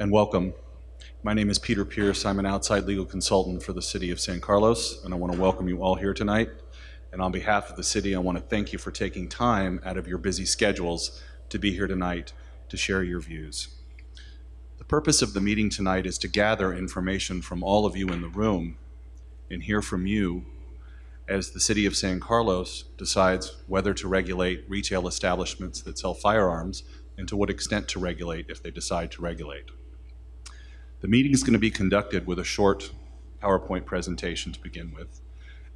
and welcome. My name is Peter Pierce. I'm an outside legal consultant for the City of San Carlos, and I want to welcome you all here tonight. And on behalf of the city, I want to thank you for taking time out of your busy schedules to be here tonight to share your views. The purpose of the meeting tonight is to gather information from all of you in the room and hear from you as the City of San Carlos decides whether to regulate retail establishments that sell firearms and to what extent to regulate if they decide to regulate. The meeting is going to be conducted with a short PowerPoint presentation to begin with,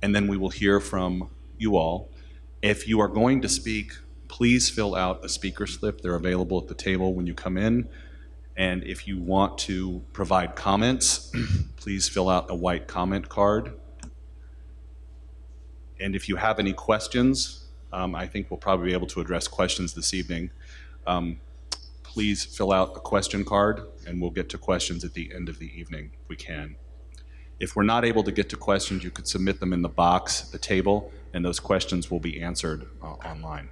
and then we will hear from you all. If you are going to speak, please fill out a speaker slip. They're available at the table when you come in. And if you want to provide comments, please fill out a white comment card. And if you have any questions, I think we'll probably be able to address questions this evening. Please fill out a question card, and we'll get to questions at the end of the evening if we can. If we're not able to get to questions, you could submit them in the box at the table, and those questions will be answered online.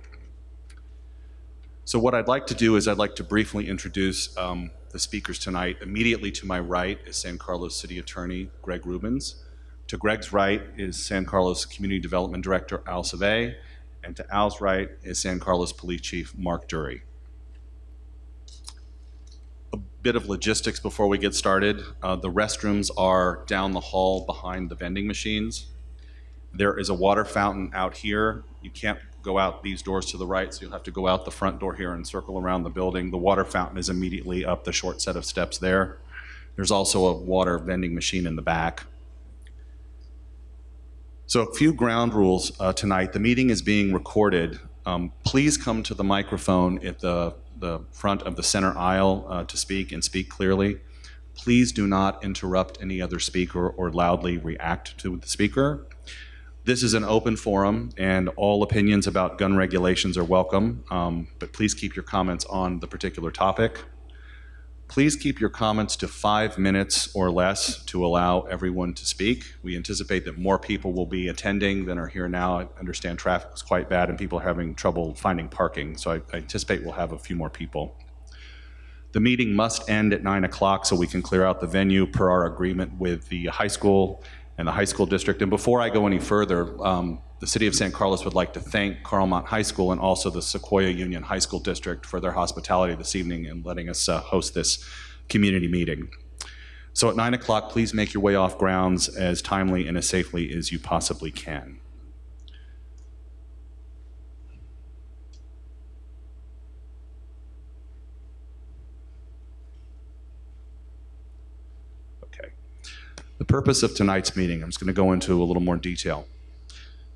So what I'd like to do is I'd like to briefly introduce the speakers tonight. Immediately to my right is San Carlos City Attorney Greg Rubens. To Greg's right is San Carlos Community Development Director Al Savay, and to Al's right is San Carlos Police Chief Mark Dury. A bit of logistics before we get started. The restrooms are down the hall behind the vending machines. There is a water fountain out here. You can't go out these doors to the right, so you'll have to go out the front door here and circle around the building. The water fountain is immediately up the short set of steps there. There's also a water vending machine in the back. So a few ground rules tonight. The meeting is being recorded. Please come to the microphone at the front of the center aisle to speak and speak clearly. Please do not interrupt any other speaker or loudly react to the speaker. This is an open forum, and all opinions about gun regulations are welcome, but please keep your comments on the particular topic. Please keep your comments to 5 minutes or less to allow everyone to speak. We anticipate that more people will be attending than are here now. I understand traffic is quite bad and people are having trouble finding parking, so I anticipate we'll have a few more people. The meeting must end at 9 o'clock so we can clear out the venue per our agreement with the high school and the high school district. And before I go any further, the City of San Carlos would like to thank Carlmont High School and also the Sequoia Union High School District for their hospitality this evening and letting us host this community meeting. So at 9 o'clock, please make your way off grounds as timely and as safely as you possibly can. Okay. The purpose of tonight's meeting, I'm just going to go into a little more detail.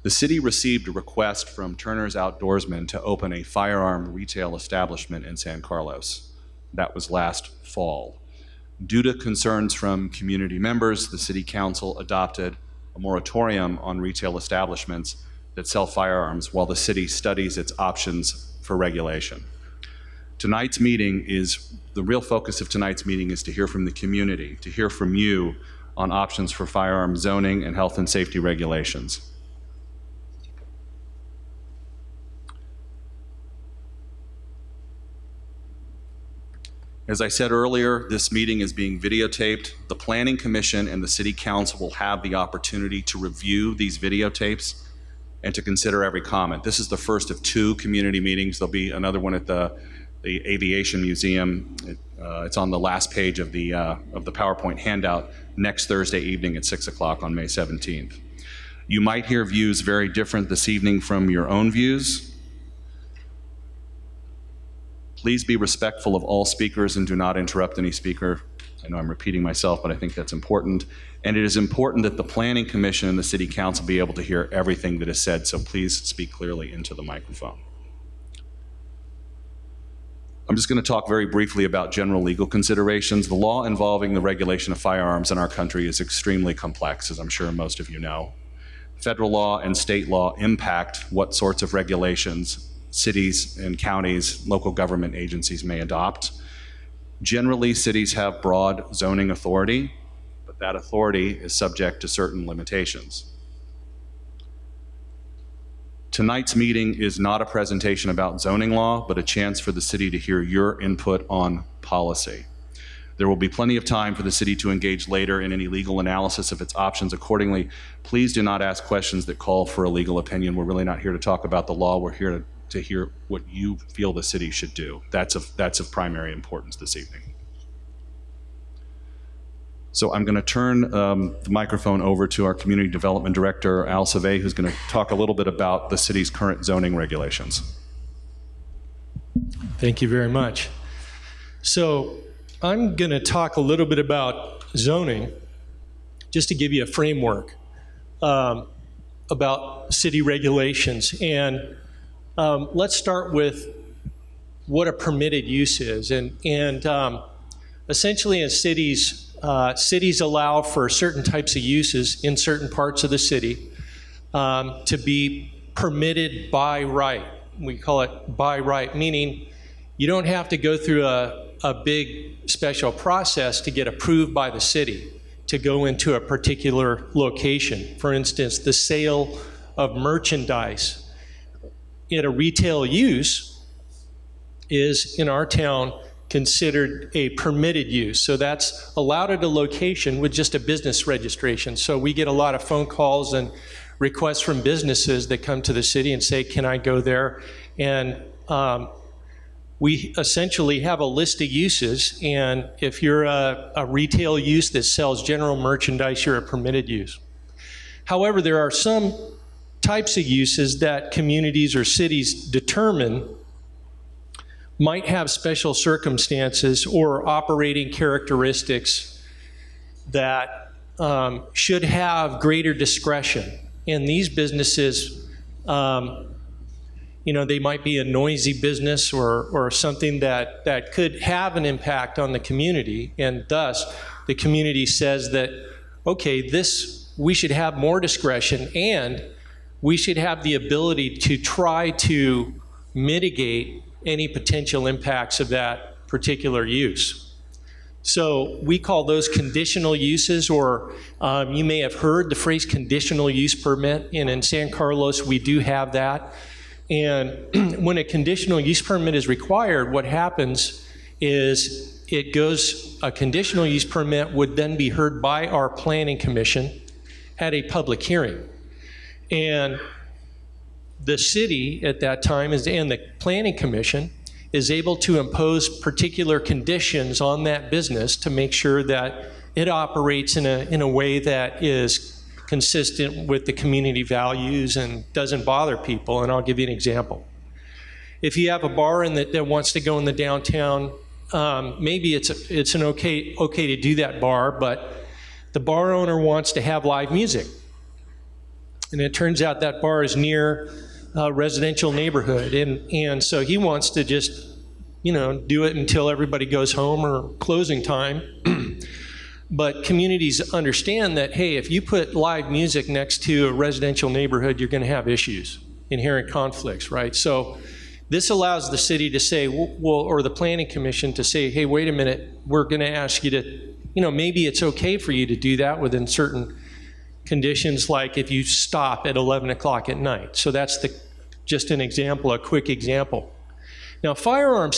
The city received a request from Turner's Outdoorsman to open a firearm retail establishment in San Carlos. That was last fall. Due to concerns from community members, the city council adopted a moratorium on retail establishments that sell firearms while the city studies its options for regulation. Tonight's meeting is, the real focus of tonight's meeting is to hear from the community, to hear from you on options for firearm zoning and health and safety regulations. As I said earlier, this meeting is being videotaped. The Planning Commission and the City Council will have the opportunity to review these videotapes and to consider every comment. This is the first of 2 community meetings. There'll be another one at the Aviation Museum. It's on the last page of the PowerPoint handout next Thursday evening at 6 o'clock on May 17th. You might hear views very different this evening from your own views. Please be respectful of all speakers and do not interrupt any speaker. I know I'm repeating myself, but I think that's important. And it is important that the Planning Commission and the City Council be able to hear everything that is said, so please speak clearly into the microphone. I'm just going to talk very briefly about general legal considerations. The law involving the regulation of firearms in our country is extremely complex, as I'm sure most of you know. Federal law and state law impact what sorts of regulations cities and counties, local government agencies may adopt. Generally, cities have broad zoning authority, but that authority is subject to certain limitations. Tonight's meeting is not a presentation about zoning law, but a chance for the city to hear your input on policy. There will be plenty of time for the city to engage later in any legal analysis of its options accordingly. Please do not ask questions that call for a legal opinion. We're really not here to talk about the law. We're here to hear what you feel the city should do. That's of primary importance this evening. So I'm going to turn the microphone over to our Community Development Director, Al Savay, who's going to talk a little bit about the city's current zoning regulations. Thank you very much. So I'm going to talk a little bit about zoning, just to give you a framework about city regulations. And let's start with what a permitted use is. And essentially in cities, cities allow for certain types of uses in certain parts of the city to be permitted by right. We call it by right, meaning you don't have to go through a big special process to get approved by the city to go into a particular location. For instance, the sale of merchandise in a retail use is, in our town, considered a permitted use. So that's allowed at a location with just a business registration. So we get a lot of phone calls and requests from businesses that come to the city and say, can I go there? And we essentially have a list of uses, and if you're a retail use that sells general merchandise, you're a permitted use. However, there are some types of uses that communities or cities determine might have special circumstances or operating characteristics that should have greater discretion. And these businesses, they might be a noisy business or something that could have an impact on the community, and thus the community says that, okay, we should have more discretion, and we should have the ability to try to mitigate any potential impacts of that particular use. So we call those conditional uses, or you may have heard the phrase conditional use permit, and in San Carlos we do have that. And when a conditional use permit is required, what happens is a conditional use permit would then be heard by our planning commission at a public hearing. And the city at that time and the planning commission is able to impose particular conditions on that business to make sure that it operates in a way that is consistent with the community values and doesn't bother people. And I'll give you an example. If you have a bar that wants to go in the downtown, maybe it's an okay to do that bar, but the bar owner wants to have live music. And it turns out that bar is near a residential neighborhood. And so he wants to just, do it until everybody goes home or closing time. But communities understand that, hey, if you put live music next to a residential neighborhood, you're going to have issues, inherent conflicts, right? So this allows the city to say, or the planning commission to say, hey, wait a minute, we're going to ask you to, maybe it's okay for you to do that within certain conditions, like if you stop at 11 o'clock at night. So that's just an example, a quick example. Now, firearm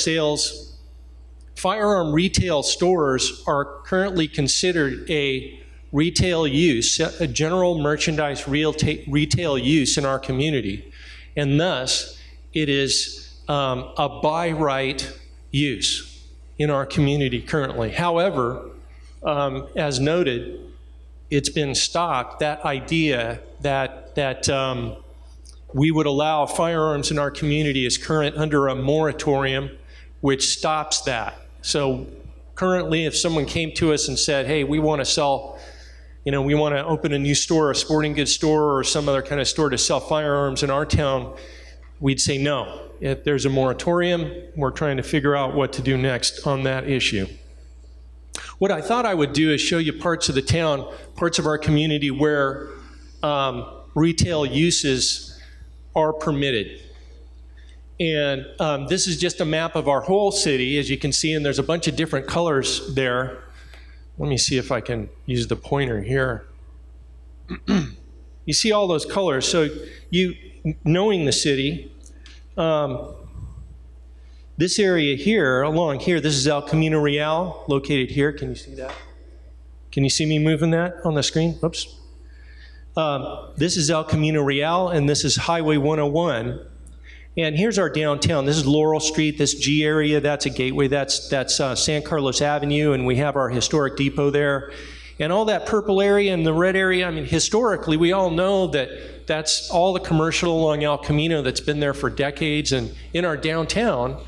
retail stores are currently considered a retail use, a general merchandise retail use in our community. And thus, it is a by right use in our community currently. However, as noted, it's been stopped, that idea that we would allow firearms in our community is current under a moratorium which stops that. So currently, if someone came to us and said, hey, we want to sell, we want to open a new store, a sporting goods store or some other kind of store to sell firearms in our town, we'd say no. If there's a moratorium, we're trying to figure out what to do next on that issue. What I thought I would do is show you parts of the town, parts of our community where retail uses are permitted. And this is just a map of our whole city, as you can see, and there's a bunch of different colors there. Let me see if I can use the pointer here. You see all those colors. So knowing the city, This area here, along here, this is El Camino Real, located here. Can you see that? Can you see me moving that on the screen? Oops. This is El Camino Real, and this is Highway 101. And here's our downtown. This is Laurel Street, this G area, that's a gateway. That's San Carlos Avenue, and we have our historic depot there. And all that purple area and the red area, I mean, historically, we all know that that's all the commercial along El Camino that's been there for decades. And in our downtown,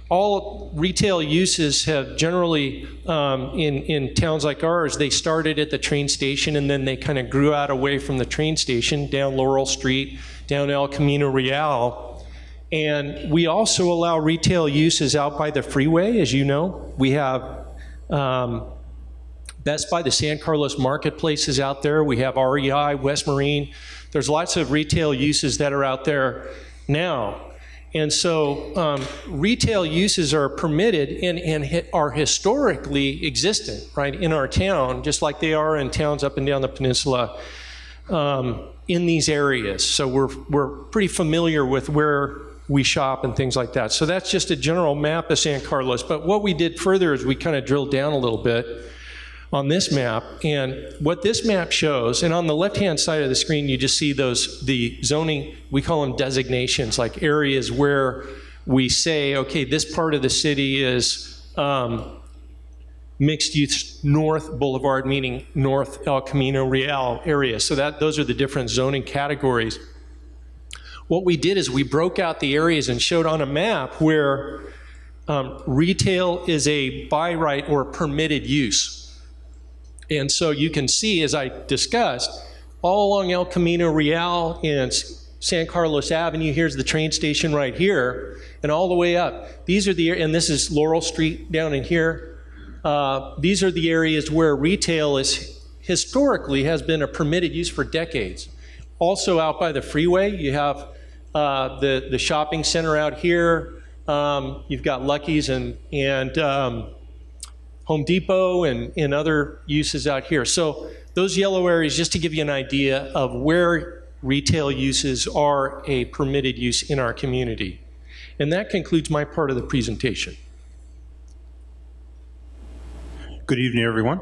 all retail uses have generally, in towns like ours, they started at the train station and then they kind of grew out away from the train station, down Laurel Street, down El Camino Real. And we also allow retail uses out by the freeway, as you know. We have Best Buy, the San Carlos Marketplace is out there. We have REI, West Marine. There's lots of retail uses that are out there now. And so retail uses are permitted and are historically existent, right, in our town, just like they are in towns up and down the peninsula in these areas. So we're pretty familiar with where we shop and things like that. So that's just a general map of San Carlos. But what we did further is we kind of drilled down a little bit on this map. And what this map shows, and on the left-hand side of the screen, you just see the zoning, we call them designations, like areas where we say, okay, this part of the city is mixed use North Boulevard, meaning North El Camino Real area. So those are the different zoning categories. What we did is we broke out the areas and showed on a map where retail is a by right or permitted use. And so you can see, as I discussed, all along El Camino Real and San Carlos Avenue, here's the train station right here, and all the way up. These are and this is Laurel Street down in here. These are the areas where retail historically has been a permitted use for decades. Also out by the freeway, you have the shopping center out here. You've got Lucky's and Home Depot and other uses out here. So those yellow areas, just to give you an idea of where retail uses are a permitted use in our community. And that concludes my part of the presentation. Good evening, everyone.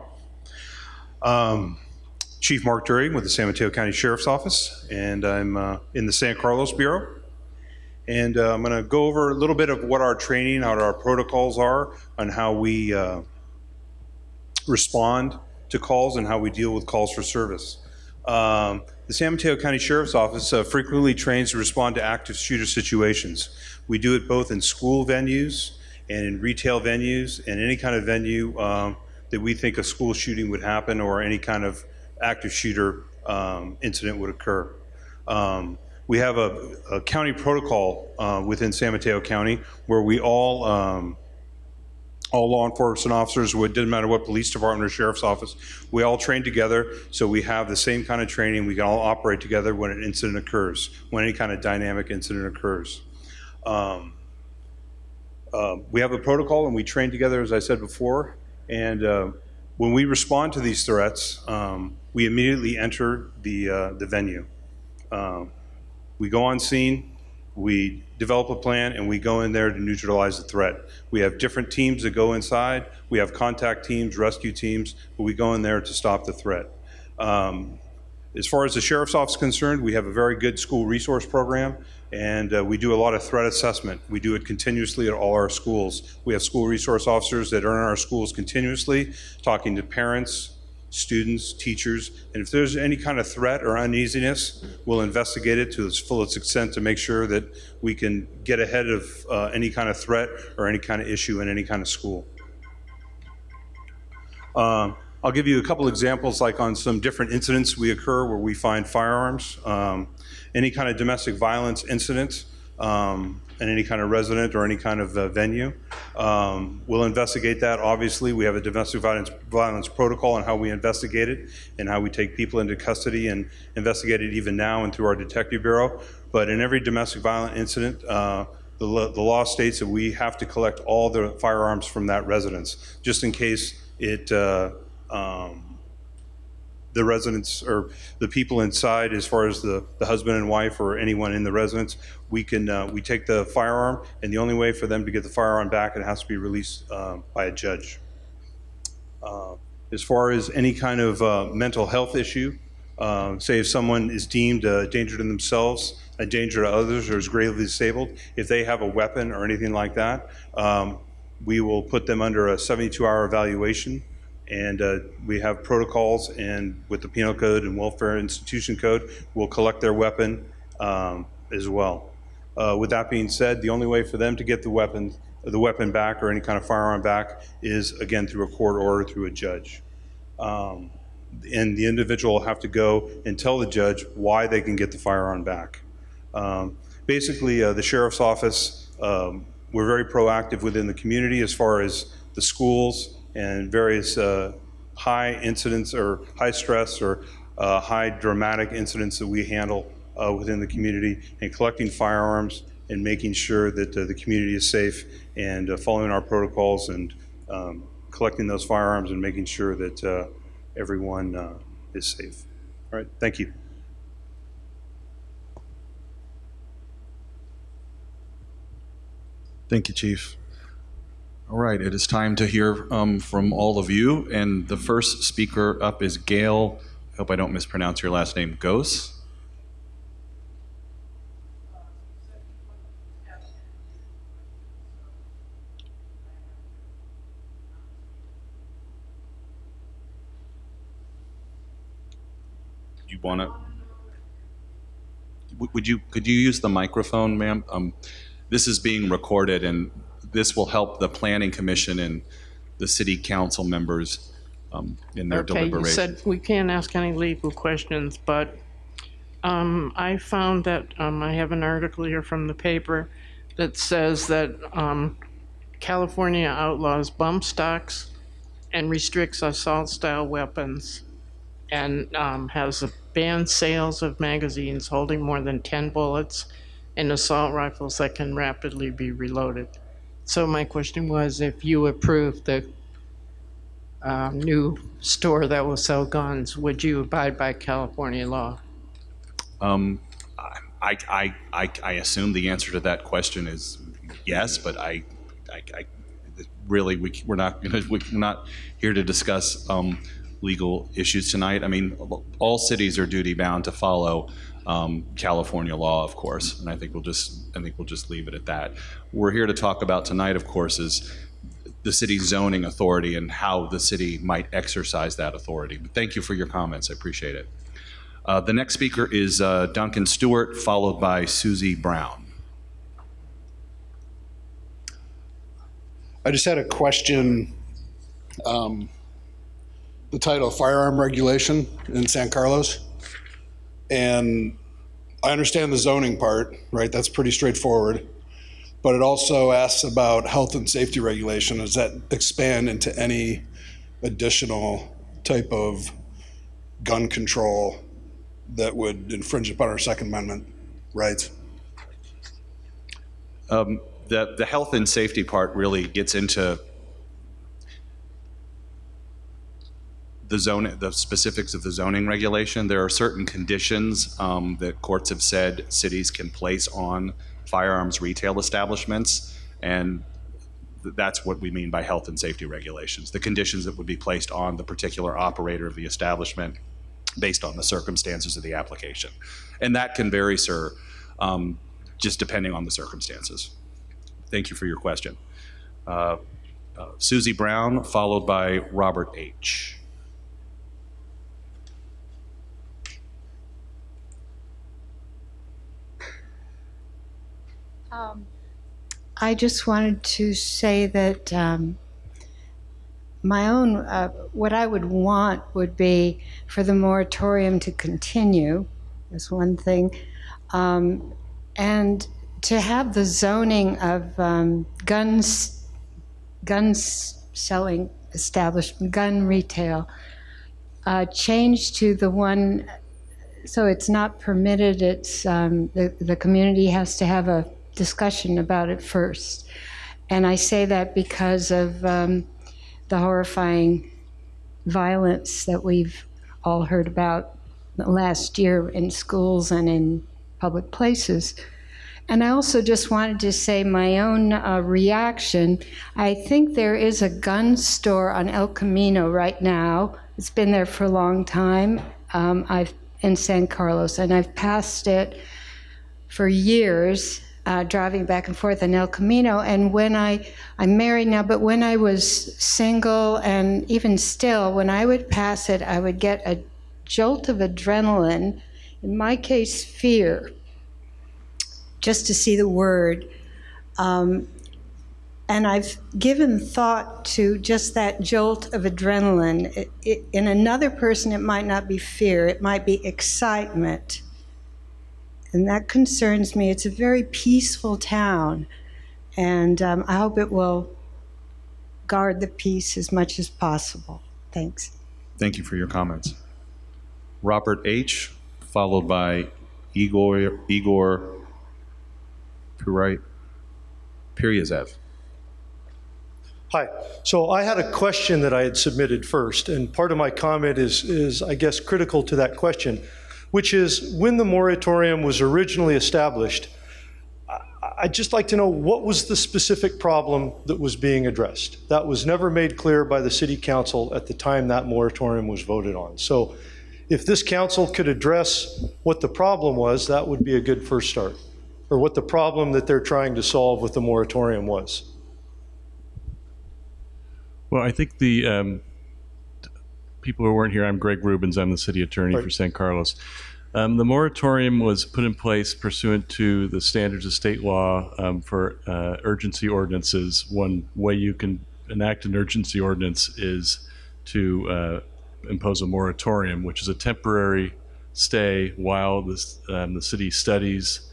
Chief Mark Dury with the San Mateo County Sheriff's Office, and I'm in the San Carlos Bureau. And I'm going to go over a little bit of what our training, what our protocols are, on how we respond to calls and how we deal with calls for service. The San Mateo County Sheriff's Office frequently trains to respond to active shooter situations. We do it both in school venues and in retail venues and any kind of venue that we think a school shooting would happen or any kind of active shooter incident would occur. We have a county protocol within San Mateo County where we all law enforcement officers, it didn't matter what police department or sheriff's office, we all train together, so we have the same kind of training. We can all operate together when an incident occurs, when any kind of dynamic incident occurs. We have a protocol and we train together, as I said before, and when we respond to these threats, we immediately enter the venue. We go on scene, we develop a plan, and we go in there to neutralize the threat. We have different teams that go inside. We have contact teams, rescue teams, but we go in there to stop the threat. As far as the Sheriff's Office is concerned, we have a very good school resource program, and we do a lot of threat assessment. We do it continuously at all our schools. We have school resource officers that are in our schools continuously, talking to parents, students, teachers, and if there's any kind of threat or uneasiness, we'll investigate it to its fullest extent to make sure that we can get ahead of any kind of threat or any kind of issue in any kind of school. I'll give you a couple examples, like on some different incidents we occur where we find firearms, any kind of domestic violence incident, and any kind of resident or any kind of venue. We'll investigate that. Obviously, we have a domestic violence protocol on how we investigate it and how we take people into custody and investigate it even now and through our detective bureau. But in every domestic violent incident, the law states that we have to collect all the firearms from that residence, just in case it the residents or the people inside, as far as the husband and wife or anyone in the residence, we take the firearm, and the only way for them to get the firearm back, it has to be released by a judge. As far as any kind of mental health issue, say if someone is deemed a danger to themselves, a danger to others, or is gravely disabled, if they have a weapon or anything like that, we will put them under a 72-hour evaluation. And we have protocols, and with the Penal Code and Welfare Institution Code, we'll collect their weapon as well. With that being said, the only way for them to get the weapon back or any kind of firearm back is, again, through a court order, through a judge. And the individual will have to go and tell the judge why they can get the firearm back. Basically, the sheriff's office, we're very proactive within the community as far as the schools and various high incidents or high stress or high dramatic incidents that we handle within the community, and collecting firearms and making sure that the community is safe, and following our protocols, and collecting those firearms and making sure that everyone is safe. All right, thank you. Thank you, Chief. All right, it is time to hear from all of you, and the first speaker up is Gail, I hope I don't mispronounce your last name, Gose. You want to? Could you use the microphone, ma'am? This is being recorded, and this will help the Planning Commission and the City Council members in their deliberations. You said we can't ask any legal questions, but I found that I have an article here from the paper that says that California outlaws bump stocks and restricts assault-style weapons, and has banned sales of magazines holding more than 10 bullets and assault rifles that can rapidly be reloaded. So my question was, if you approved the new store that will sell guns, would you abide by California law? I assume the answer to that question is yes, but we're not here to discuss legal issues tonight. I mean, all cities are duty bound to follow California law, of course, and I think we'll just leave it at that. We're here to talk about tonight, of course, is the city's zoning authority and how the city might exercise that authority. But thank you for your comments. I appreciate it. The next speaker is Duncan Stewart, followed by Susie Brown. I just had a question. The title, Firearm Regulation in San Carlos. And I understand the zoning part, right? That's pretty straightforward. But it also asks about health and safety regulation. Does that expand into any additional type of gun control that would infringe upon our Second Amendment rights? The health and safety part really gets into the specifics of the zoning regulation. There are certain conditions that courts have said cities can place on firearms retail establishments, and that's what we mean by health and safety regulations. The conditions that would be placed on the particular operator of the establishment based on the circumstances of the application. And that can vary, sir, just depending on the circumstances. Thank you for your question. Susie Brown, followed by Robert H. I just wanted to say that my own, what I would want would be for the moratorium to continue, is one thing, and to have the zoning of guns selling establishment, gun retail, changed to the one, so it's not permitted, it's, the community has to have a discussion about it first. And I say that because of the horrifying violence that we've all heard about last year in schools and in public places. And I also just wanted to say my own reaction. I think there is a gun store on El Camino right now. It's been there for a long time. I've in San Carlos, and I've passed it for years, driving back and forth on El Camino. And when I'm married now, but when I was single, and even still, when I would pass it, I would get a jolt of adrenaline, in my case, fear, just to see the word. And I've given thought to just that jolt of adrenaline. In another person, it might not be fear, it might be excitement. And that concerns me. It's a very peaceful town, and I hope it will guard the peace as much as possible. Thanks. Thank you for your comments. Robert H., followed by Igor Piryazev. Hi. So I had a question that I had submitted first, and part of my comment is I guess, critical to that question, which is when the moratorium was originally established, I'd just like to know what was the specific problem that was being addressed. That was never made clear by the City Council at the time that moratorium was voted on. So if this council could address what the problem was, that would be a good first start, or what the problem that they're trying to solve with the moratorium was. Well, I think the people who weren't here, I'm Greg Rubens, I'm the city attorney for San Carlos. The moratorium was put in place pursuant to the standards of state law for urgency ordinances. One way you can enact an urgency ordinance is to impose a moratorium, which is a temporary stay while the city studies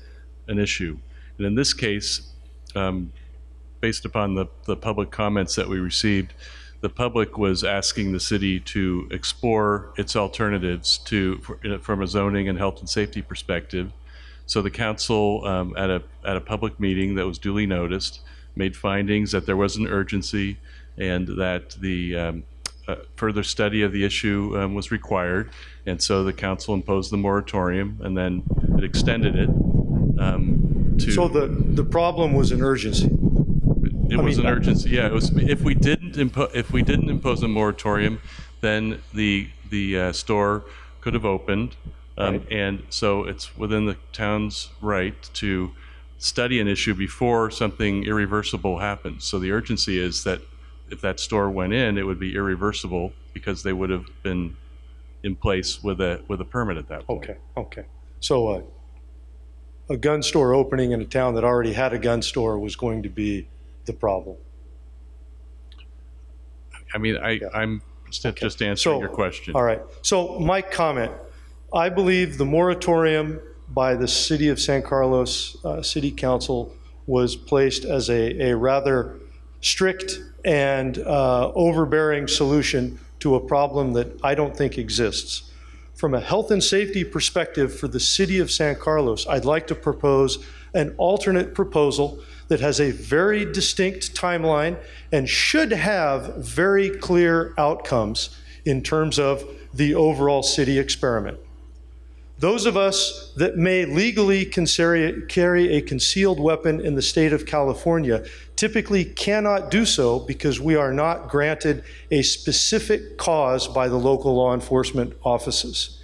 an issue. And in this case, based upon the public comments that we received, the public was asking the city to explore its alternatives from a zoning and health and safety perspective. So the council, at a public meeting that was duly noticed, made findings that there was an urgency and that the further study of the issue was required. And so the council imposed the moratorium, and then it extended it to... So the problem was an urgency. It was an urgency. Yeah, it was. If we didn't impose a moratorium, then the store could have opened, Right. and so it's within the town's right to study an issue before something irreversible happens. So the urgency is that if that store went in, it would be irreversible because they would have been in place with a permit at that point. Okay. So a gun store opening in a town that already had a gun store was going to be the problem. I mean, I'm just answering your question. All right. So my comment, I believe the moratorium by the City of San Carlos City Council was placed as a rather strict and overbearing solution to a problem that I don't think exists. From a health and safety perspective for the City of San Carlos, I'd like to propose an alternate proposal that has a very distinct timeline and should have very clear outcomes in terms of the overall city experiment. Those of us that may legally carry a concealed weapon in the state of California typically cannot do so because we are not granted a specific cause by the local law enforcement offices.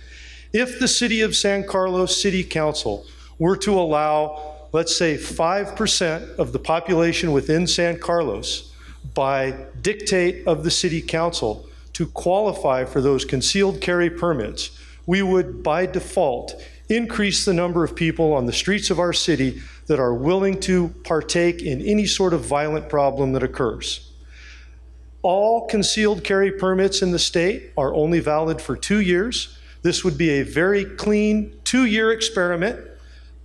If the City of San Carlos City Council were to allow, let's say, 5% of the population within San Carlos, by dictate of the City Council, to qualify for those concealed carry permits, we would, by default, increase the number of people on the streets of our city that are willing to partake in any sort of violent problem that occurs. All concealed carry permits in the state are only valid for 2 years. This would be a very clean 2-year experiment.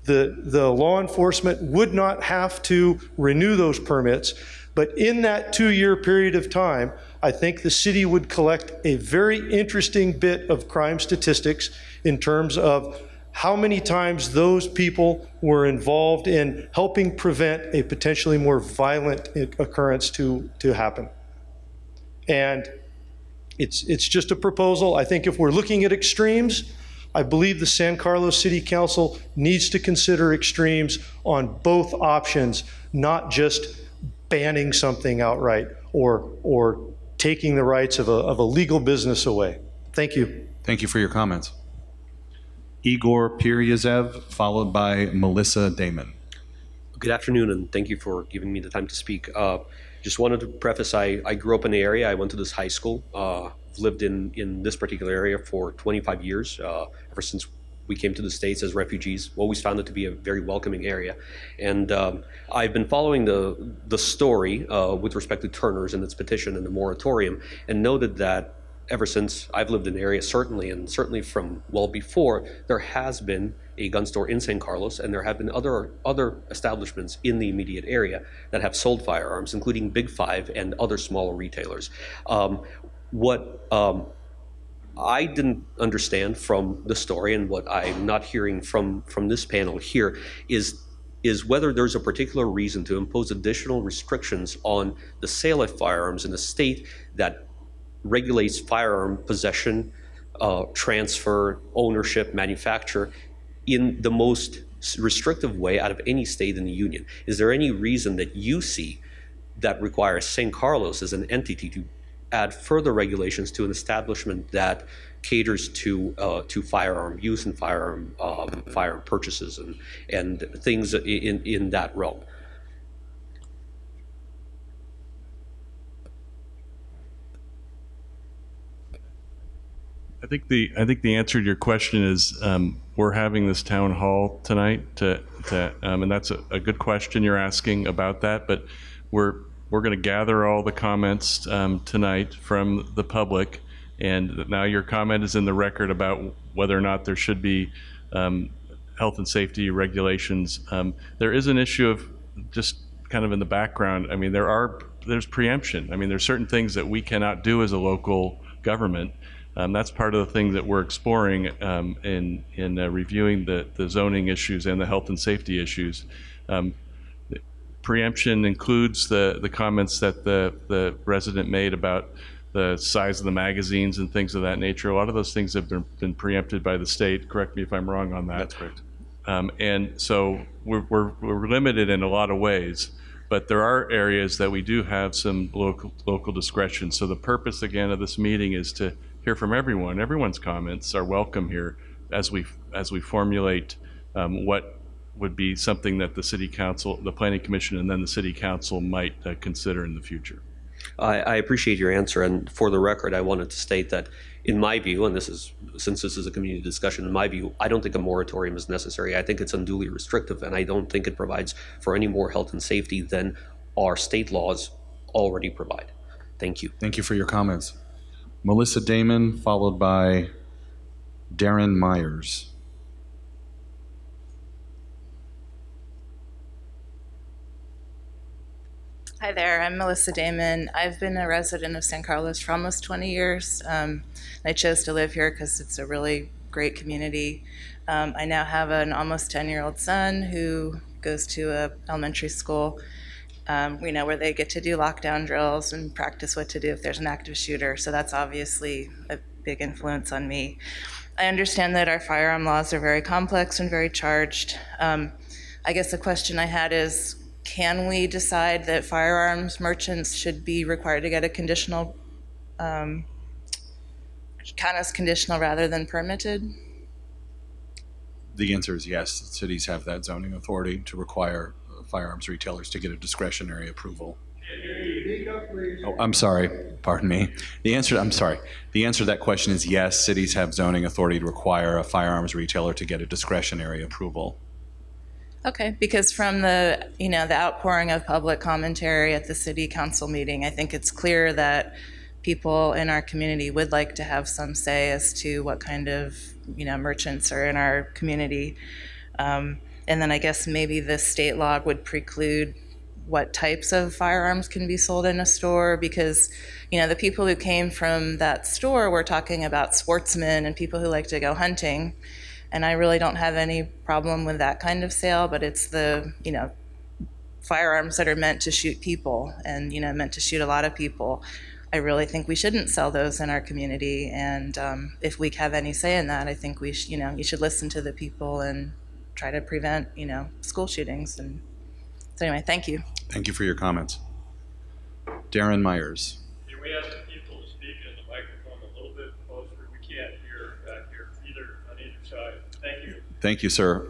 The law enforcement would not have to renew those permits, but in that 2-year period of time, I think the city would collect a very interesting bit of crime statistics in terms of how many times those people were involved in helping prevent a potentially more violent occurrence to happen. And It's just a proposal. I think if we're looking at extremes, I believe the San Carlos City Council needs to consider extremes on both options, not just banning something outright or taking the rights of a legal business away. Thank you. Thank you for your comments. Igor Piryazev, followed by Melissa Damon. Good afternoon, and thank you for giving me the time to speak. Just wanted to preface, I grew up in the area. I went to this high school. Lived in this particular area for 25 years, ever since we came to the States as refugees. Always found it to be a very welcoming area. And I've been following the story with respect to Turner's and its petition and the moratorium, and noted that ever since I've lived in the area, certainly from well before, there has been a gun store in San Carlos, and there have been other establishments in the immediate area that have sold firearms, including Big Five and other smaller retailers. What I didn't understand from the story, and what I'm not hearing from this panel here, is whether there's a particular reason to impose additional restrictions on the sale of firearms in a state that regulates firearm possession, transfer, ownership, manufacture in the most restrictive way out of any state in the union. Is there any reason that you see that requires San Carlos as an entity to add further regulations to an establishment that caters to firearm use and firearm purchases and things in that realm? I think the answer to your question is we're having this town hall tonight and that's a good question you're asking about that. But we're going to gather all the comments tonight from the public, and now your comment is in the record about whether or not there should be health and safety regulations. There is an issue of just kind of in the background. I mean, there's preemption. I mean, there's certain things that we cannot do as a local government. That's part of the thing that we're exploring in reviewing the zoning issues and the health and safety issues. Preemption includes the comments that the resident made about the size of the magazines and things of that nature. A lot of those things have been preempted by the state. Correct me if I'm wrong on that. That's correct. And so we're limited in a lot of ways, but there are areas that we do have some local discretion. So the purpose again of this meeting is to hear from everyone. Everyone's comments are welcome here as we formulate what would be something that the city council, the planning commission, and then the city council might consider in the future. I appreciate your answer, and for the record, I wanted to state that in my view, and since this is a community discussion, in my view, I don't think a moratorium is necessary. I think it's unduly restrictive, and I don't think it provides for any more health and safety than our state laws already provide. Thank you. Thank you for your comments. Melissa Damon, followed by Darren Myers. Hi there, I'm Melissa Damon. I've been a resident of San Carlos for almost 20 years. I chose to live here because it's a really great community. I now have an almost 10-year-old son who goes to a elementary school, where they get to do lockdown drills and practice what to do if there's an active shooter. So that's obviously a big influence on me. I understand that our firearm laws are very complex and very charged. I guess the question I had is, can we decide that firearms merchants should be required to get a conditional, count as conditional rather than permitted? The answer is yes. Cities have that zoning authority to require firearms retailers to get a discretionary approval. Oh, I'm sorry. Pardon me. The answer to that question is yes. Cities have zoning authority to require a firearms retailer to get a discretionary approval. Okay, because from the outpouring of public commentary at the city council meeting, I think it's clear that people in our community would like to have some say as to what kind of merchants are in our community. And then I guess maybe the state law would preclude what types of firearms can be sold in a store, because the people who came from that store were talking about sportsmen and people who like to go hunting. And I really don't have any problem with that kind of sale, but it's the, firearms that are meant to shoot people and, meant to shoot a lot of people. I really think we shouldn't sell those in our community. And if we have any say in that, I think we you should listen to the people and try to prevent, school shootings. And so anyway, thank you. Thank you for your comments. Darren Myers. Can we ask the people to speak in the microphone a little bit closer? We can't hear back here on either side. Thank you. Thank you, sir.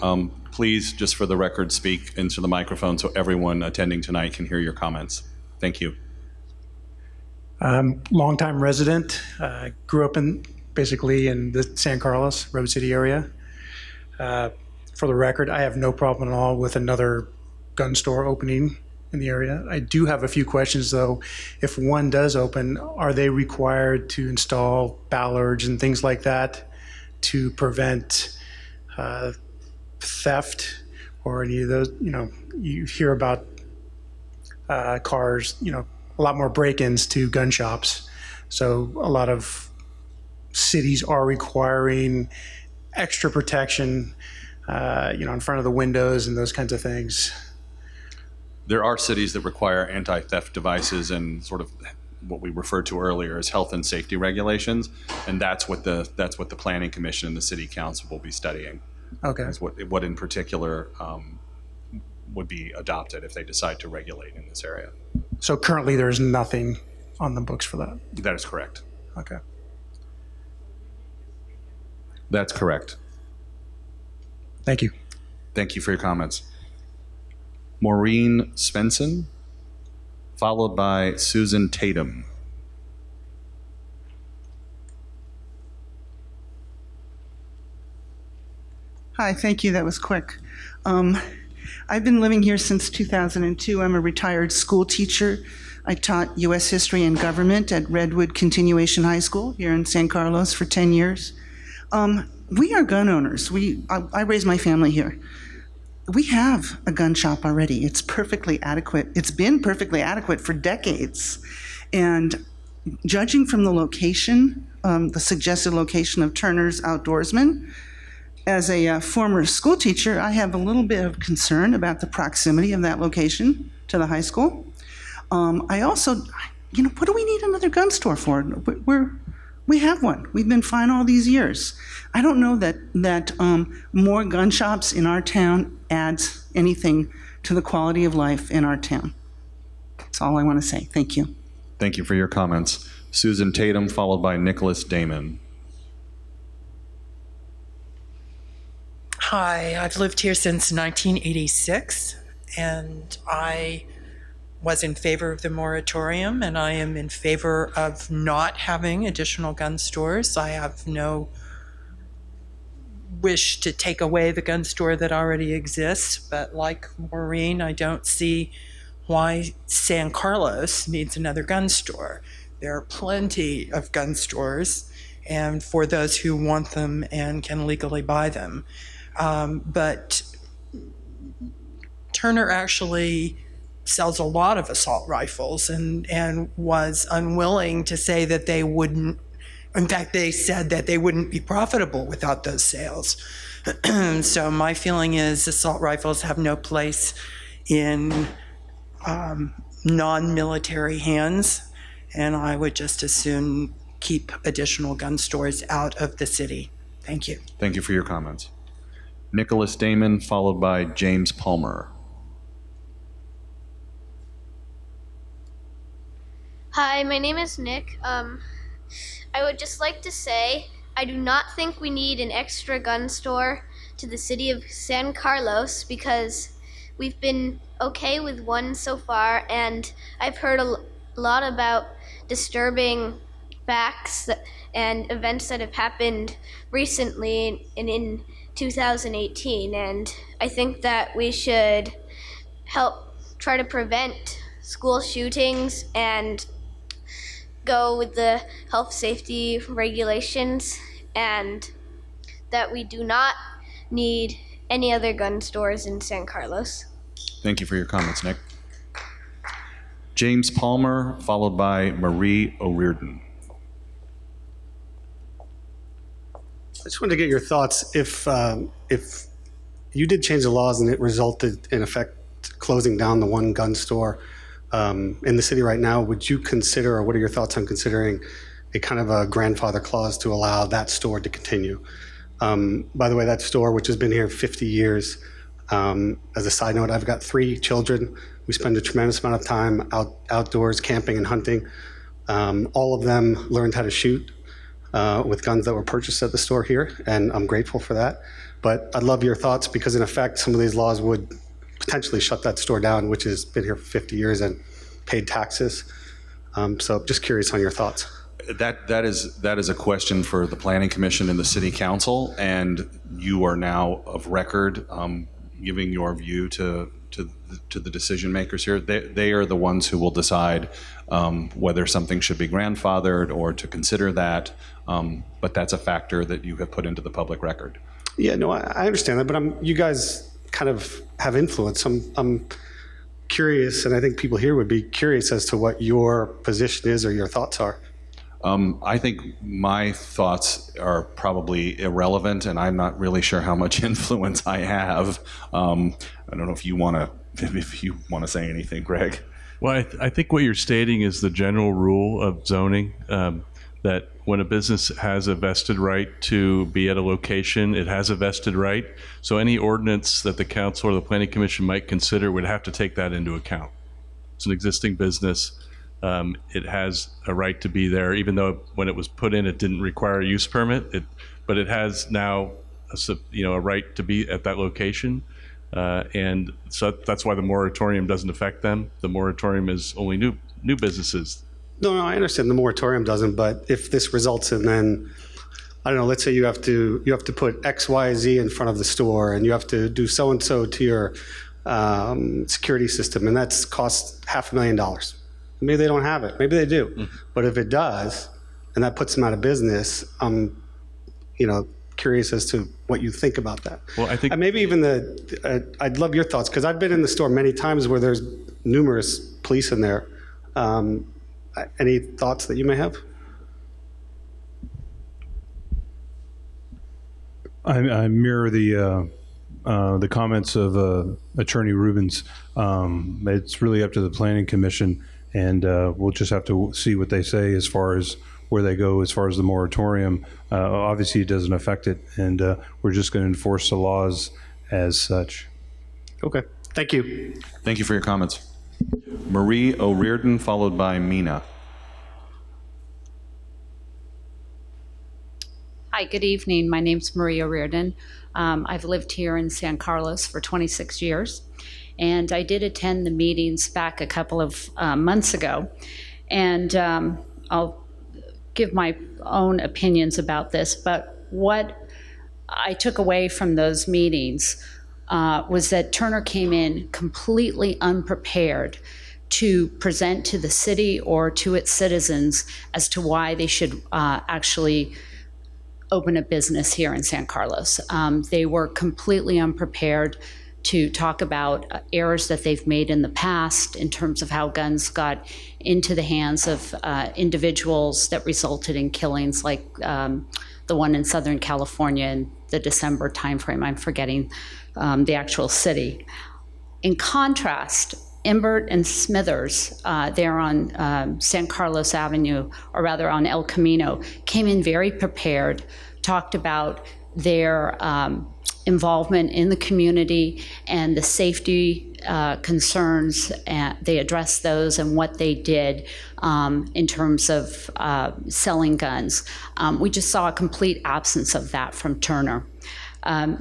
Please, just for the record, speak into the microphone so everyone attending tonight can hear your comments. Thank you. Longtime resident, grew up basically in the San Carlos, Road City area. For the record, I have no problem at all with another gun store opening in the area. I do have a few questions though. If one does open, are they required to install ballards and things like that to prevent theft or any of those? You hear about cars, a lot more break-ins to gun shops. So a lot of cities are requiring extra protection, in front of the windows and those kinds of things. There are cities that require anti-theft devices and sort of what we referred to earlier as health and safety regulations, and that's what the Planning Commission and the City Council will be studying. Okay. That's what in particular would be adopted if they decide to regulate in this area. So currently there's nothing on the books for that? That is correct. Okay. That's correct. Thank you. Thank you for your comments. Maureen Svensson, followed by Susan Tatum. Hi, thank you. That was quick. I've been living here since 2002. I'm a retired school teacher. I taught U.S. history and government at Redwood Continuation High School here in San Carlos for 10 years. We are gun owners. I raised my family here. We have a gun shop already. It's perfectly adequate. It's been perfectly adequate for decades. And judging from the location, the suggested location of Turner's Outdoorsman, as a former school teacher, I have a little bit of concern about the proximity of that location to the high school. I also, what do we need another gun store for? We have one. We've been fine all these years. I don't know that more gun shops in our town adds anything to the quality of life in our town. That's all I want to say. Thank you. Thank you for your comments. Susan Tatum, followed by Nicholas Damon. Hi, I've lived here since 1986, and I was in favor of the moratorium, and I am in favor of not having additional gun stores. I have no wish to take away the gun store that already exists, but like Maureen, I don't see why San Carlos needs another gun store. There are plenty of gun stores, and for those who want them and can legally buy them. But Turner actually sells a lot of assault rifles and was unwilling to say that they wouldn't. In fact, they said that they wouldn't be profitable without those sales. So my feeling is assault rifles have no place in non-military hands, and I would just as soon keep additional gun stores out of the city. Thank you. Thank you for your comments. Nicholas Damon, followed by James Palmer. Hi, my name is Nick. I would just like to say I do not think we need an extra gun store to the city of San Carlos because we've been okay with one so far, and I've heard a lot about disturbing facts and events that have happened recently in 2018, and I think that we should help try to prevent school shootings and go with the health safety regulations, and that we do not need any other gun stores in San Carlos. Thank you for your comments, Nick. James Palmer, followed by Marie O'Riordan. I just wanted to get your thoughts if you did change the laws and it resulted in effect closing down the one gun store. in the city right now, would you consider, or what are your thoughts on considering a kind of a grandfather clause to allow that store to continue? By the way, that store, which has been here 50 years, as a side note, I've got 3 children. We spend a tremendous amount of time outdoors, camping and hunting. All of them learned how to shoot with guns that were purchased at the store here, and I'm grateful for that. But I'd love your thoughts, because in effect, some of these laws would potentially shut that store down, which has been here for 50 years and paid taxes. So just curious on your thoughts. That is a question for the Planning Commission and the City Council, and you are now of record giving your view to the decision makers here. They are the ones who will decide whether something should be grandfathered or to consider that, but that's a factor that you have put into the public record. Yeah, no, I understand that, but you guys kind of have influence. I'm curious, and I think people here would be curious as to what your position is or your thoughts are. I think my thoughts are probably irrelevant, and I'm not really sure how much influence I have. I don't know if you want to say anything, Greg. Well, I think what you're stating is the general rule of zoning, that when a business has a vested right to be at a location, it has a vested right. So any ordinance that the council or the planning commission might consider would have to take that into account. It's an existing business. It has a right to be there, even though when it was put in, it didn't require a use permit. But it has now a right to be at that location. And so that's why the moratorium doesn't affect them. The moratorium is only new businesses. No, I understand the moratorium doesn't, but if this results in then, I don't know, let's say you have to put X, Y, Z in front of the store, and you have to do so-and-so to your security system, and that's cost $500,000. Maybe they don't have it, maybe they do. Mm-hmm. But if it does, and that puts them out of business, I'm curious as to what you think about that. Well, I think maybe even I'd love your thoughts, because I've been in the store many times where there's numerous police in there. Any thoughts that you may have? I mirror the comments of Attorney Rubens. It's really up to the Planning Commission, and we'll just have to see what they say as far as where they go as far as the moratorium. Obviously, it doesn't affect it, and we're just going to enforce the laws as such. Okay, thank you. Thank you for your comments. Marie O'Riordan, followed by Mina. Hi, good evening. My name's Marie O'Riordan. I've lived here in San Carlos for 26 years, and I did attend the meetings back a couple of months ago, and I'll give my own opinions about this, but what I took away from those meetings was that Turner came in completely unprepared to present to the city or to its citizens as to why they should actually open a business here in San Carlos. They were completely unprepared to talk about errors that they've made in the past in terms of how guns got into the hands of individuals that resulted in killings like the one in Southern California in the December timeframe. I'm forgetting the actual city. In contrast, Imbert and Smithers, there on San Carlos Avenue, or rather on El Camino, came in very prepared, talked about their involvement in the community and the safety concerns, and they addressed those and what they did in terms of selling guns. We just saw a complete absence of that from Turner.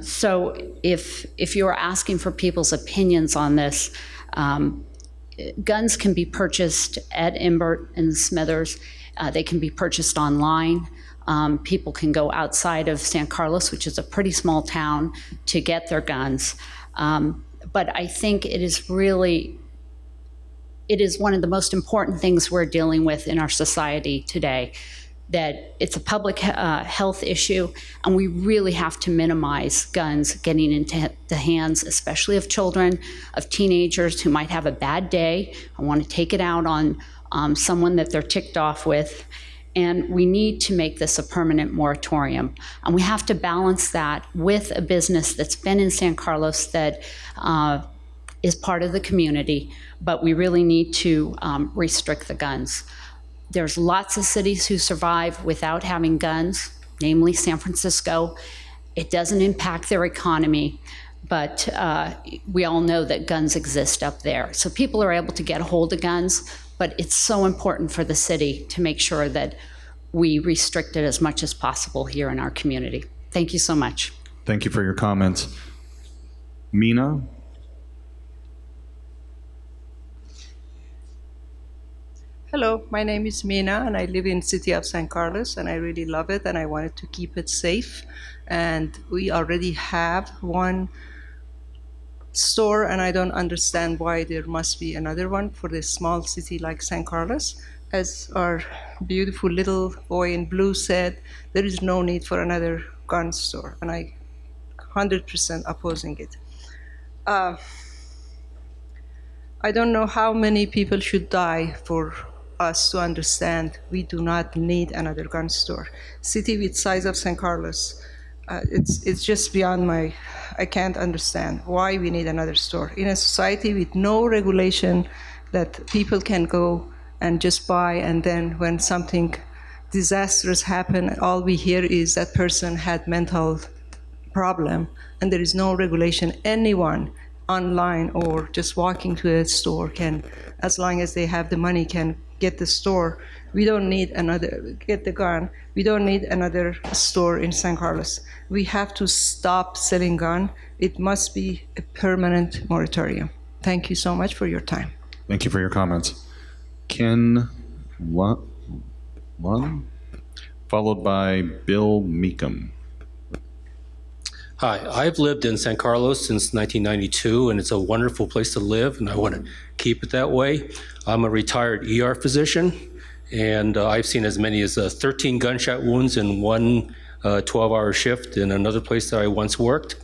So if you're asking for people's opinions on this, guns can be purchased at Imbert and Smithers. They can be purchased online. People can go outside of San Carlos, which is a pretty small town, to get their guns. But I think it is one of the most important things we're dealing with in our society today, that it's a public health issue, and we really have to minimize guns getting into the hands, especially of children, of teenagers who might have a bad day and want to take it out on someone that they're ticked off with. And we need to make this a permanent moratorium. And we have to balance that with a business that's been in San Carlos that is part of the community, but we really need to restrict the guns. There's lots of cities who survive without having guns, namely San Francisco. It doesn't impact their economy, but we all know that guns exist up there. So people are able to get a hold of guns, but it's so important for the city to make sure that we restrict it as much as possible here in our community. Thank you so much. Thank you for your comments. Mina? Hello, my name is Mina and I live in city of San Carlos and I really love it and I wanted to keep it safe. And we already have one store and I don't understand why there must be another one for this small city like San Carlos. As our beautiful little boy in blue said, there is no need for another gun store and I 100% opposing it. I don't know how many people should die for us to understand we do not need another gun store. City with size of San Carlos, it's just beyond my, I can't understand why we need another store. In a society with no regulation that people can go and just buy, and then when something disastrous happen, all we hear is that person had mental problem, and there is no regulation. Anyone online or just walking to a store can, as long as they have the money, can get the store. We don't need another, get the gun. We don't need another store in San Carlos. We have to stop selling gun. It must be a permanent moratorium. Thank you so much for your time. Thank you for your comments. Ken Lund, followed by Bill Meekum. Hi, I've lived in San Carlos since 1992, and it's a wonderful place to live, and I want to keep it that way. I'm a retired ER physician, and I've seen as many as 13 gunshot wounds in one 12-hour shift in another place that I once worked,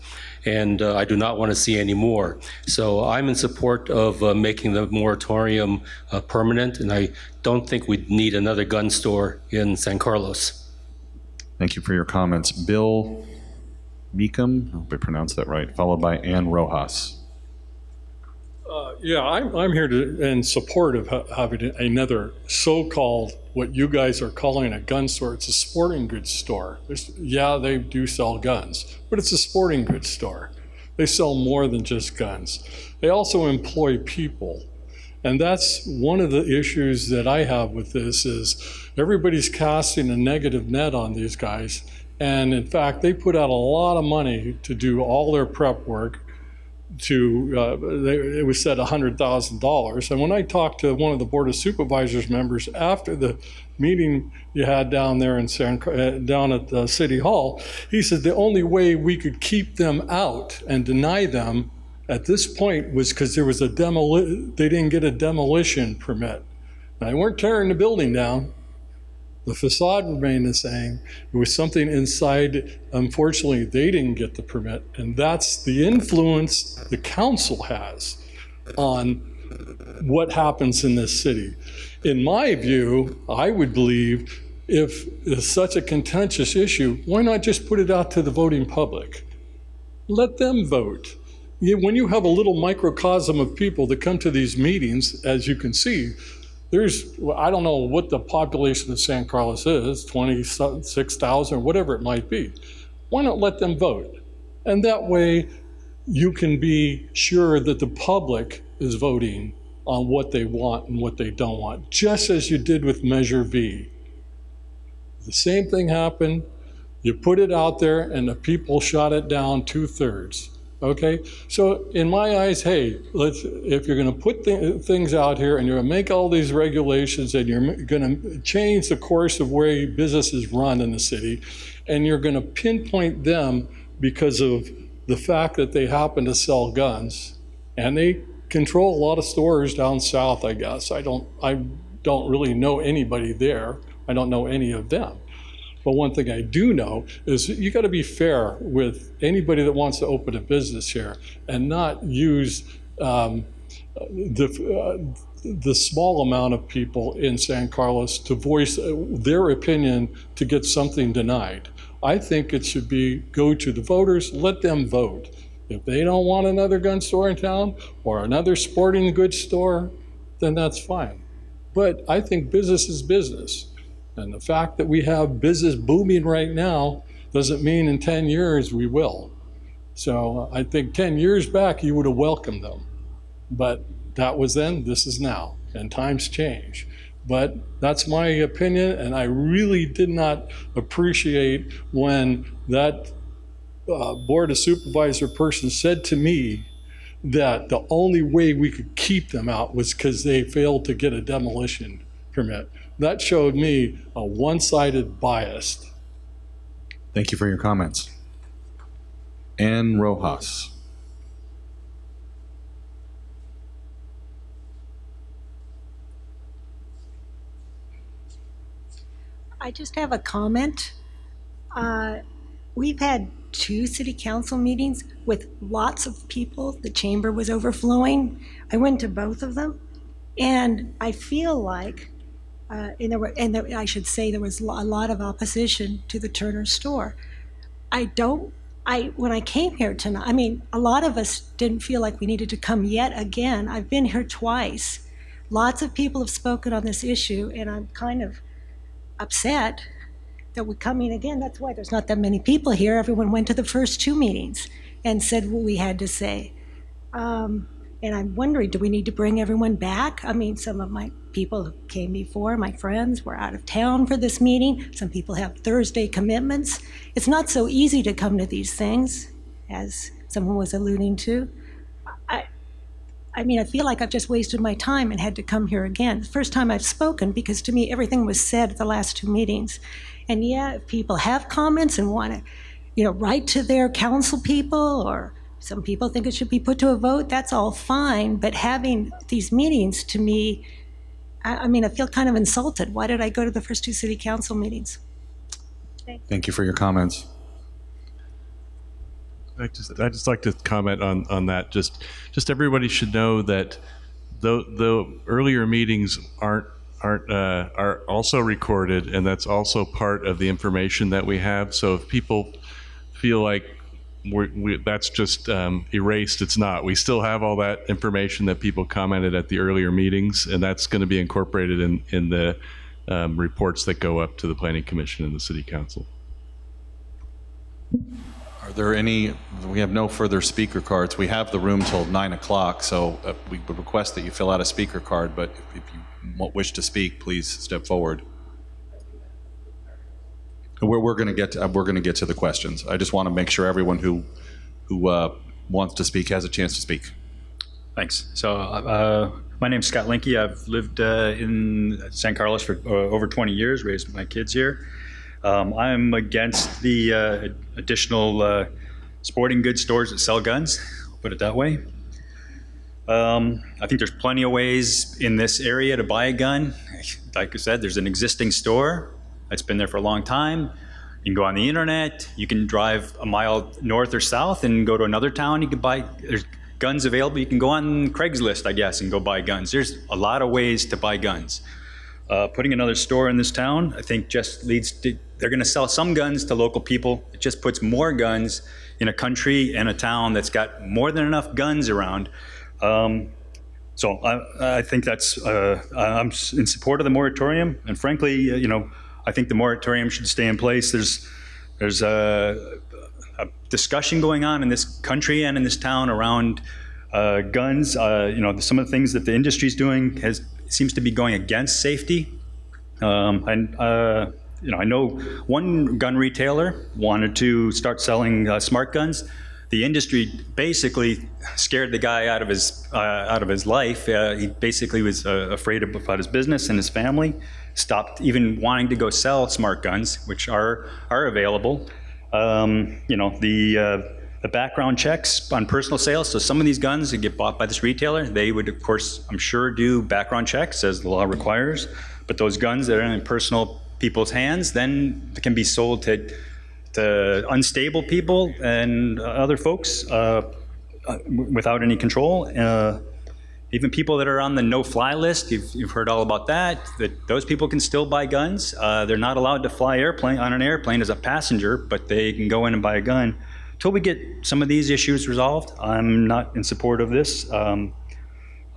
and I do not want to see any more. So I'm in support of making the moratorium permanent, and I don't think we need another gun store in San Carlos. Thank you for your comments. Bill Meekum, I hope I pronounced that right, followed by Ann Rojas. Yeah, I'm here in support of having another so-called, what you guys are calling a gun store. It's a sporting goods store. Yeah, they do sell guns, but it's a sporting goods store. They sell more than just guns. They also employ people. And that's one of the issues that I have with this is everybody's casting a negative net on these guys. And in fact, they put out a lot of money to do all their prep work. It was said $100,000. And when I talked to one of the Board of Supervisors members after the meeting you had down there in down at the City Hall, he said the only way we could keep them out and deny them at this point was because there was they didn't get a demolition permit. Now, they weren't tearing the building down. The facade remained the same. It was something inside. Unfortunately, they didn't get the permit. And that's the influence the council has on what happens in this city. In my view, I would believe if it's such a contentious issue, why not just put it out to the voting public? Let them vote. When you have a little microcosm of people that come to these meetings, as you can see, I don't know what the population of San Carlos is, 26,000, whatever it might be. Why not let them vote? And that way you can be sure that the public is voting on what they want and what they don't want, just as you did with Measure V. The same thing happened. You put it out there and the people shot it down 2/3. Okay, so in my eyes, hey, if you're going to put things out here and you're going to make all these regulations and you're going to change the course of way businesses run in the city, and you're going to pinpoint them because of the fact that they happen to sell guns, and they control a lot of stores down south, I guess. I don't really know anybody there. I don't know any of them. But one thing I do know is you got to be fair with anybody that wants to open a business here and not use the small amount of people in San Carlos to voice their opinion to get something denied. I think it should go to the voters, let them vote. If they don't want another gun store in town or another sporting goods store, then that's fine. But I think business is business. And the fact that we have business booming right now doesn't mean in 10 years we will. So I think 10 years back, you would have welcomed them. But that was then, this is now, and times change. But that's my opinion, and I really did not appreciate when that Board of Supervisor person said to me that the only way we could keep them out was because they failed to get a demolition permit. That showed me a one-sided bias. Thank you for your comments. Ann Rojas. I just have a comment. We've had 2 city council meetings with lots of people. The chamber was overflowing. I went to both of them, and I feel like, I should say there was a lot of opposition to the Turner store. When I came here tonight, I mean, a lot of us didn't feel like we needed to come yet again. I've been here twice. Lots of people have spoken on this issue, and I'm kind of upset that we're coming again. That's why there's not that many people here. Everyone went to the first 2 meetings and said what we had to say. And I'm wondering, do we need to bring everyone back? I mean, some of my people who came before, my friends, were out of town for this meeting. Some people have Thursday commitments. It's not so easy to come to these things, as someone was alluding to. I mean, I feel like I've just wasted my time and had to come here again. The first time I've spoken, because to me, everything was said at the last 2 meetings. And yeah, if people have comments and want to, write to their council people, or some people think it should be put to a vote, that's all fine. But having these meetings, to me, I mean, I feel kind of insulted. Why did I go to the first 2 city council meetings? Thank you for your comments. I just like to comment on that. Just everybody should know that the earlier meetings are also recorded, and that's also part of the information that we have. So if people feel like that's just erased, it's not. We still have all that information that people commented at the earlier meetings, and that's going to be incorporated in the reports that go up to the Planning Commission and the City Council. Are there any, we have no further speaker cards. We have the room till 9 o'clock, so we would request that you fill out a speaker card, but if you wish to speak, please step forward. We're going to get to the questions. I just want to make sure everyone who wants to speak has a chance to speak. Thanks. So my name's Scott Linke. I've lived in San Carlos for over 20 years, raised my kids here. I'm against the additional sporting goods stores that sell guns, I'll put it that way. I think there's plenty of ways in this area to buy a gun. Like I said, there's an existing store that's been there for a long time. You can go on the internet, you can drive a mile north or south and go to another town, you can buy, there's guns available. You can go on Craigslist, I guess, and go buy guns. There's a lot of ways to buy guns. Putting another store in this town, I think just leads to, they're gonna sell some guns to local people. It just puts more guns in a country and a town that's got more than enough guns around. So I think that's, I'm in support of the moratorium. And frankly, I think the moratorium should stay in place. There's a discussion going on in this country and in this town around guns. Some of the things that the industry's doing seems to be going against safety. I know one gun retailer wanted to start selling smart guns. The industry basically scared the guy out of his life. He basically was afraid about his business and his family. Stopped even wanting to go sell smart guns, which are available. The background checks on personal sales. So some of these guns that get bought by this retailer, they would, of course, I'm sure, do background checks as the law requires. But those guns that are in personal people's hands, then can be sold to unstable people and other folks without any control. Even people that are on the no-fly list, you've heard all about that those people can still buy guns. They're not allowed to fly on an airplane as a passenger, but they can go in and buy a gun. until we get some of these issues resolved, I'm not in support of this.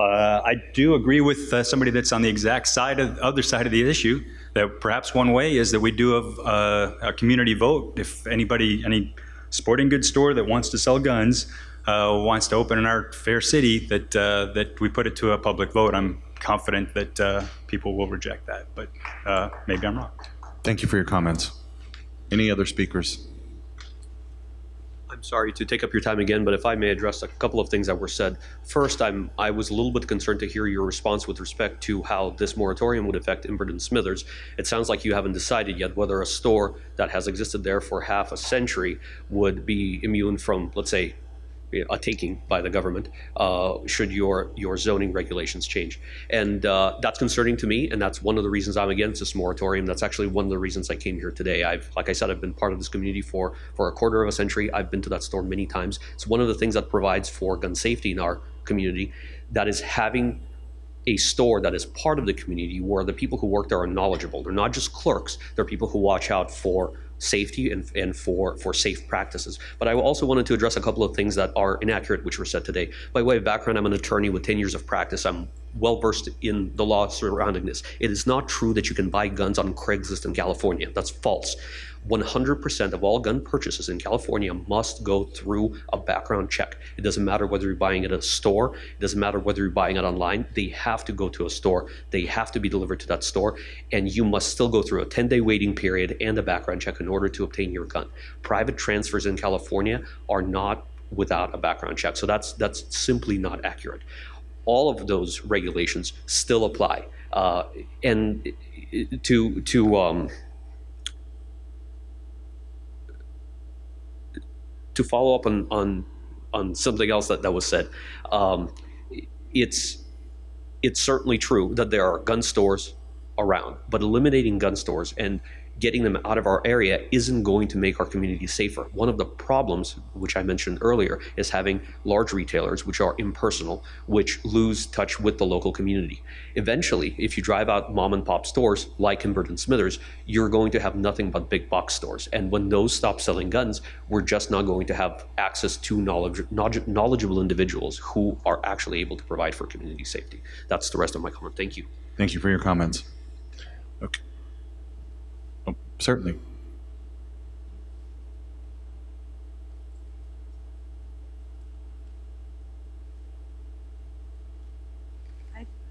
I do agree with somebody that's on the exact other side of the issue, that perhaps one way is that we do a community vote. If any sporting goods store that wants to sell guns wants to open in our fair city, that we put it to a public vote. I'm confident that people will reject that, but maybe I'm wrong. Thank you for your comments. Any other speakers? I'm sorry to take up your time again, but if I may address a couple of things that were said. First, I was a little bit concerned to hear your response with respect to how this moratorium would affect Imbert and Smithers. It sounds like you haven't decided yet whether a store that has existed there for half a century would be immune from, let's say, a taking by the government, should your zoning regulations change. And that's concerning to me, and that's one of the reasons I'm against this moratorium. That's actually one of the reasons I came here today. Like I said, I've been part of this community for a quarter of a century. I've been to that store many times. It's one of the things that provides for gun safety in our community, that is having a store that is part of the community where the people who work there are knowledgeable. They're not just clerks, they're people who watch out for safety and for safe practices. But I also wanted to address a couple of things that are inaccurate, which were said today. By way of background, I'm an attorney with 10 years of practice. I'm well versed in the law surrounding this. It is not true that you can buy guns on Craigslist in California. That's false. 100% of all gun purchases in California must go through a background check. It doesn't matter whether you're buying it at a store. It doesn't matter whether you're buying it online. They have to go to a store. They have to be delivered to that store. And you must still go through a 10-day waiting period and a background check in order to obtain your gun. Private transfers in California are not without a background check. So that's simply not accurate. All of those regulations still apply. And to follow up on something else that was said, it's certainly true that there are gun stores around, but eliminating gun stores and getting them out of our area isn't going to make our community safer. One of the problems, which I mentioned earlier, is having large retailers, which are impersonal, which lose touch with the local community. Eventually, if you drive out mom and pop stores like Imbert and Smithers, you're going to have nothing but big box stores. And when those stop selling guns, we're just not going to have access to knowledgeable individuals who are actually able to provide for community safety. That's the rest of my comment. Thank you. Thank you for your comments. Okay. Oh, certainly.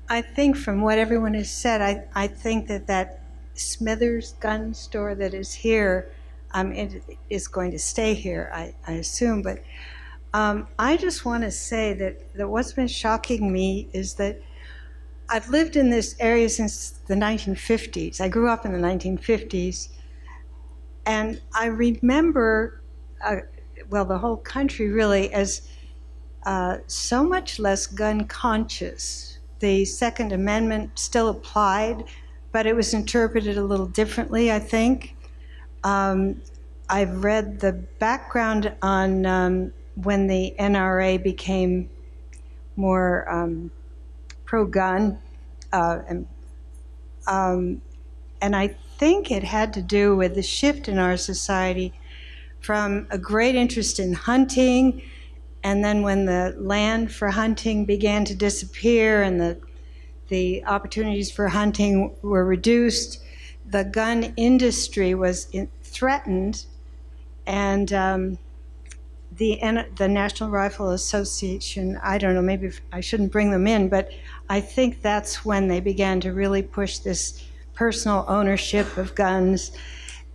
I think from what everyone has said, I think that Smithers gun store that is here, it is going to stay here, I assume. But I just want to say that what's been shocking me is that I've lived in this area since the 1950s. I grew up in the 1950s, and I remember, the whole country really as so much less gun conscious. The Second Amendment still applied, but it was interpreted a little differently, I think. I've read the background on when the NRA became more pro-gun, and I think it had to do with the shift in our society from a great interest in hunting, and then when the land for hunting began to disappear and the opportunities for hunting were reduced, the gun industry was threatened, and the National Rifle Association, I don't know, maybe I shouldn't bring them in, but I think that's when they began to really push this personal ownership of guns.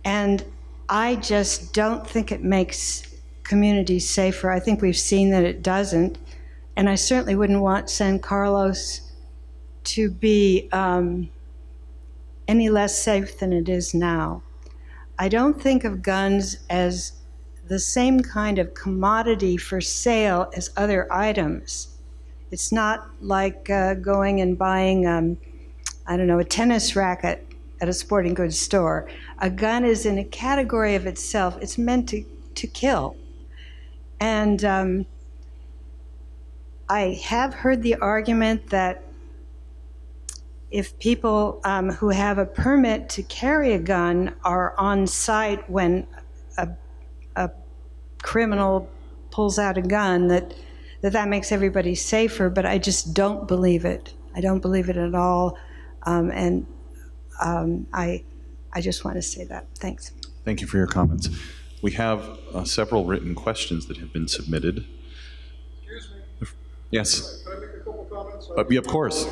And I just don't think it makes communities safer. I think we've seen that it doesn't. And I certainly wouldn't want San Carlos to be any less safe than it is now. I don't think of guns as the same kind of commodity for sale as other items. It's not like going and buying, a tennis racket at a sporting goods store. A gun is in a category of itself. It's meant to kill. And I have heard the argument that if people who have a permit to carry a gun are on site when a criminal pulls out a gun, that makes everybody safer, but I just don't believe it. I don't believe it at all. I just want to say that. Thanks. Thank you for your comments. We have several written questions that have been submitted. Excuse me. Yes. Can I make a couple comments? Yeah, of course.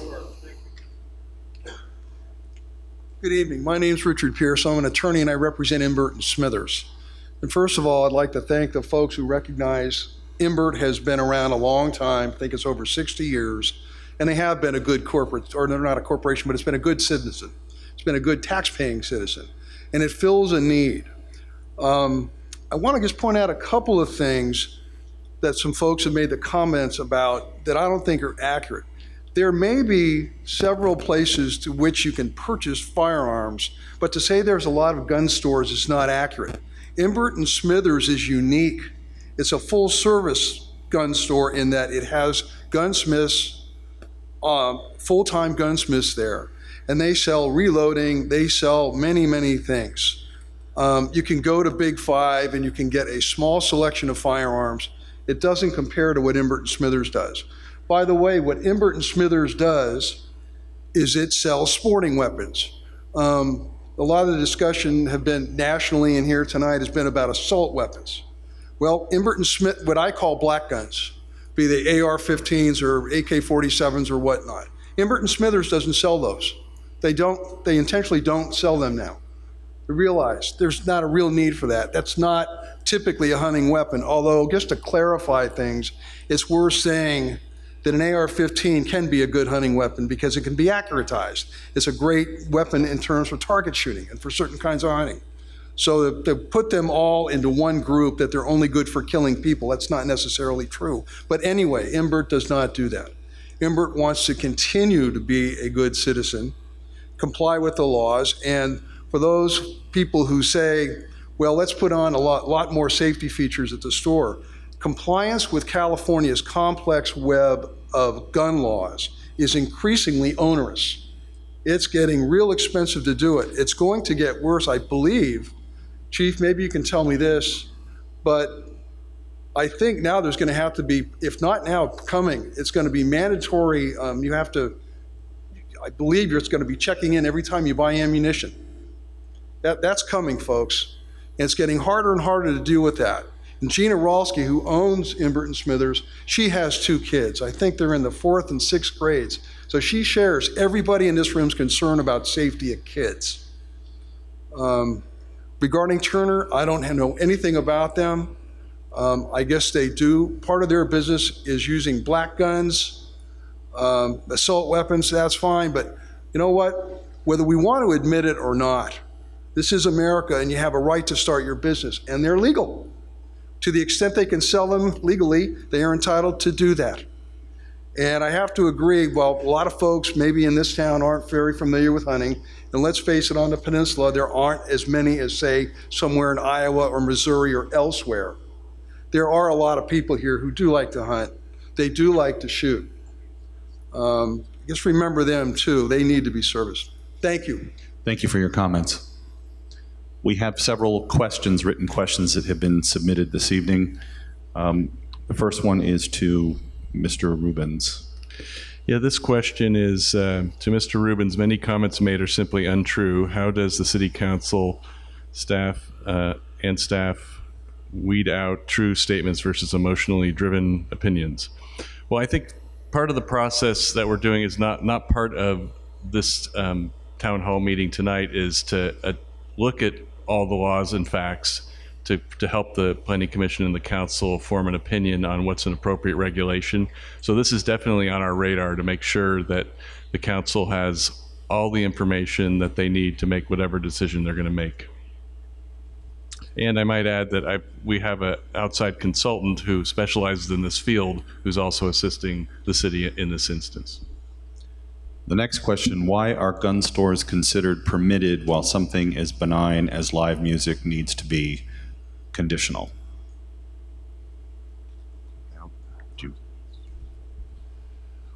Good evening. My name's Richard Pierce. I'm an attorney and I represent Imbert and Smithers. And first of all, I'd like to thank the folks who recognize Imbert has been around a long time. I think it's over 60 years. And they have been a good corporate, or they're not a corporation, but it's been a good citizen. It's been a good tax-paying citizen. And it fills a need. I want to just point out a couple of things that some folks have made the comments about that I don't think are accurate. There may be several places to which you can purchase firearms, but to say there's a lot of gun stores is not accurate. Imbert and Smithers is unique. It's a full-service gun store in that it has gunsmiths, full-time gunsmiths there, and they sell reloading, they sell many, many things. You can go to Big Five and you can get a small selection of firearms. It doesn't compare to what Imbert and Smithers does. By the way, what Imbert and Smithers does is it sells sporting weapons. A lot of the discussion have been nationally in here tonight has been about assault weapons. Well, Imbert and Smith, what I call black guns, be they AR-15s or AK-47s or whatnot. Imbert and Smithers doesn't sell those. They intentionally don't sell them now. They realize there's not a real need for that. That's not typically a hunting weapon, although just to clarify things, it's worth saying that an AR-15 can be a good hunting weapon because it can be accuratized. It's a great weapon in terms of target shooting and for certain kinds of hunting. So to put them all into one group that they're only good for killing people, that's not necessarily true. But anyway, Imbert does not do that. Imbert wants to continue to be a good citizen, comply with the laws, and for those people who say, well, let's put on a lot more safety features at the store, compliance with California's complex web of gun laws is increasingly onerous. It's getting real expensive to do it. It's going to get worse, I believe. Chief, maybe you can tell me this, but I think now there's going to have to be, if not now, coming, it's going to be mandatory. You have to, I believe it's going to be checking in every time you buy ammunition. That's coming, folks. And it's getting harder and harder to deal with that. And Gina Rolski, who owns Imbert and Smithers, she has 2 kids. I think they're in the 4th and 6th grades. So she shares everybody in this room's concern about safety of kids. Regarding Turner, I don't know anything about them. I guess they do. Part of their business is using black guns, assault weapons, that's fine. But you know what? Whether we want to admit it or not, this is America and you have a right to start your business, and they're legal. To the extent they can sell them legally, they are entitled to do that. And I have to agree, well, a lot of folks maybe in this town aren't very familiar with hunting. And let's face it, on the peninsula, there aren't as many as, say, somewhere in Iowa or Missouri or elsewhere. There are a lot of people here who do like to hunt. They do like to shoot. Just remember them, too. They need to be serviced. Thank you. Thank you for your comments. We have several questions, written questions that have been submitted this evening. The first one is to Mr. Rubens. Yeah, this question is to Mr. Rubens. Many comments made are simply untrue. How does the City Council staff weed out true statements versus emotionally driven opinions? Well, I think part of the process that we're doing is not part of this town hall meeting tonight is to look at all the laws and facts to help the Planning Commission and the Council form an opinion on what's an appropriate regulation. So this is definitely on our radar to make sure that the Council has all the information that they need to make whatever decision they're going to make. And I might add that we have an outside consultant who specializes in this field who's also assisting the city in this instance. The next question, why are gun stores considered permitted while something as benign as live music needs to be conditional?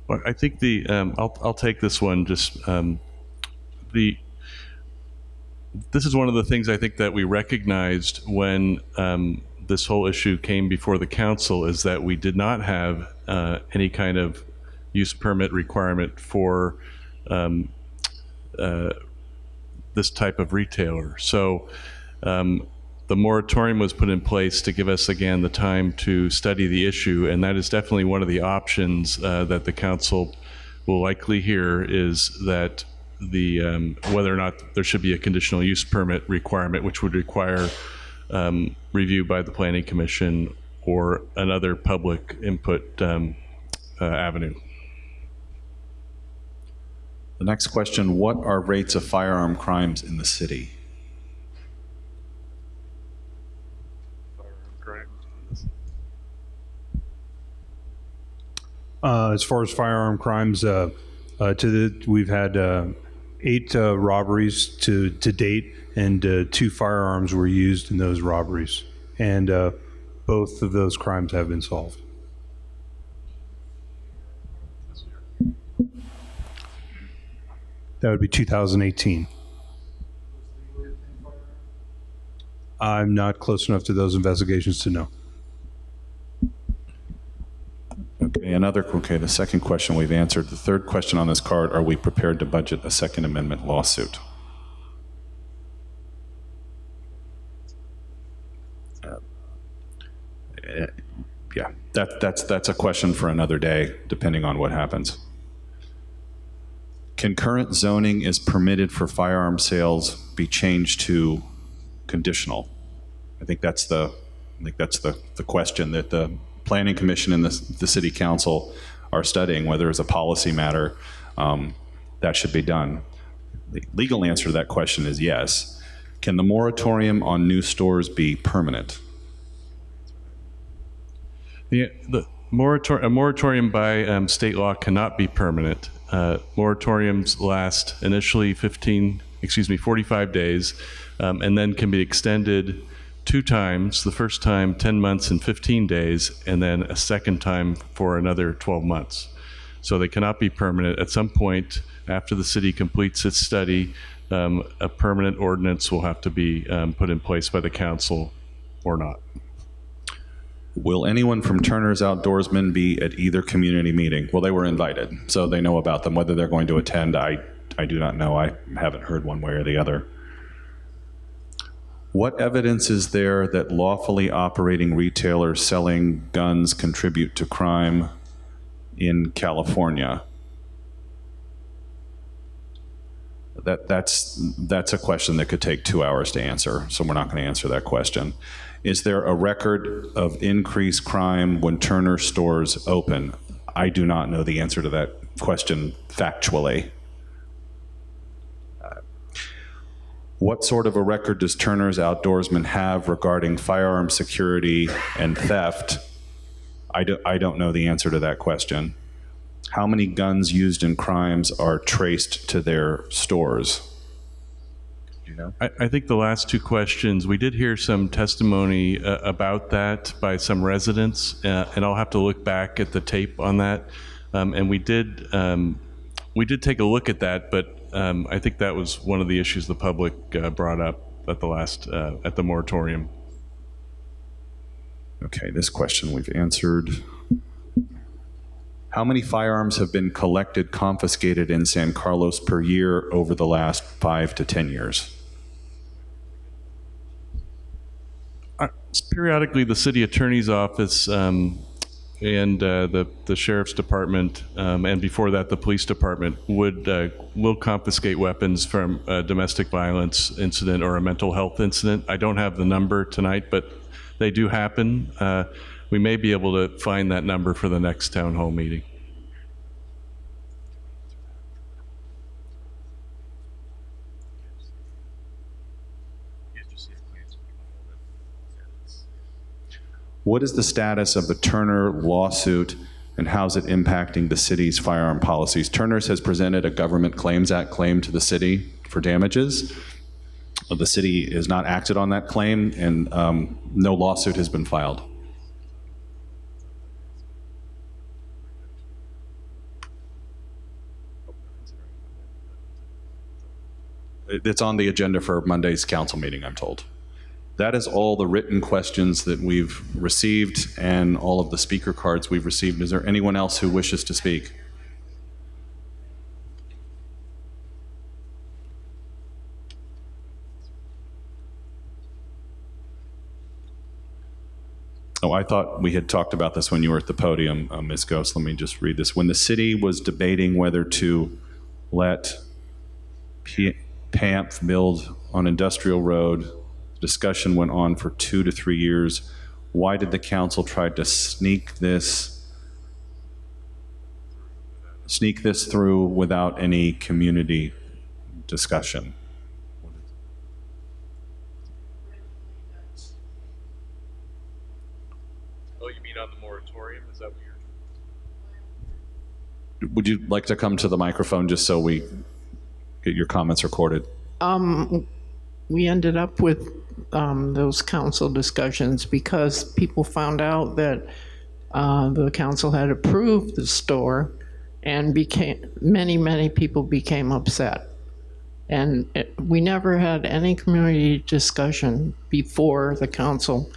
Well, I think I'll take this one. This is one of the things I think that we recognized when this whole issue came before the council is that we did not have any kind of use permit requirement for this type of retailer. So the moratorium was put in place to give us, again, the time to study the issue, and that is definitely one of the options that the council will likely hear, is that whether or not there should be a conditional use permit requirement, which would require review by the Planning Commission or another public input avenue. The next question, what are rates of firearm crimes in the city? As far as firearm crimes, we've had 8 robberies to date, and 2 firearms were used in those robberies, and both of those crimes have been solved. That would be 2018. I'm not close enough to those investigations to know. Okay, the second question we've answered. The third question on this card, are we prepared to budget a Second Amendment lawsuit? Yeah, that's a question for another day, depending on what happens. Can current zoning as permitted for firearm sales be changed to conditional? I think that's the question that the Planning Commission and the City Council are studying, whether as a policy matter that should be done. The legal answer to that question is yes. Can the moratorium on new stores be permanent? A moratorium by state law cannot be permanent. Moratoriums last initially 45 days, and then can be extended 2 times. The first time 10 months and 15 days, and then a second time for another 12 months. So they cannot be permanent. At some point after the city completes its study, a permanent ordinance will have to be put in place by the council or not. Will anyone from Turner's Outdoorsmen be at either community meeting? Well, they were invited, so they know about them. Whether they're going to attend, I do not know. I haven't heard one way or the other. What evidence is there that lawfully operating retailers selling guns contribute to crime in California? That's a question that could take 2 hours to answer, so we're not going to answer that question. Is there a record of increased crime when Turner stores open? I do not know the answer to that question factually. What sort of a record does Turner's Outdoorsman have regarding firearm security and theft? I don't know the answer to that question. How many guns used in crimes are traced to their stores? Do you know? I think the last 2 questions, we did hear some testimony about that by some residents, and I'll have to look back at the tape on that. And we did take a look at that, but I think that was one of the issues the public brought up at the moratorium. Okay, this question we've answered. How many firearms have been collected, confiscated in San Carlos per year over the last 5 to 10 years? Periodically, the city attorney's office and the sheriff's department, and before that, the police department will confiscate weapons from a domestic violence incident or a mental health incident. I don't have the number tonight, but they do happen. We may be able to find that number for the next town hall meeting. What is the status of the Turner lawsuit, and how's it impacting the city's firearm policies? Turner's has presented a Government Claims Act claim to the city for damages. The city has not acted on that claim, and no lawsuit has been filed. It's on the agenda for Monday's council meeting, I'm told. That is all the written questions that we've received and all of the speaker cards we've received. Is there anyone else who wishes to speak? Oh, I thought we had talked about this when you were at the podium, Ms. Ghost. Let me just read this. When the city was debating whether to let PAMP build on Industrial Road, discussion went on for 2 to 3 years. Why did the council try to sneak this through without any community discussion? Oh, you mean on the moratorium? Is that what you're... Would you like to come to the microphone just so we get your comments recorded? We ended up with those council discussions because people found out that the council had approved the store, and many people became upset. And we never had any community discussion before the council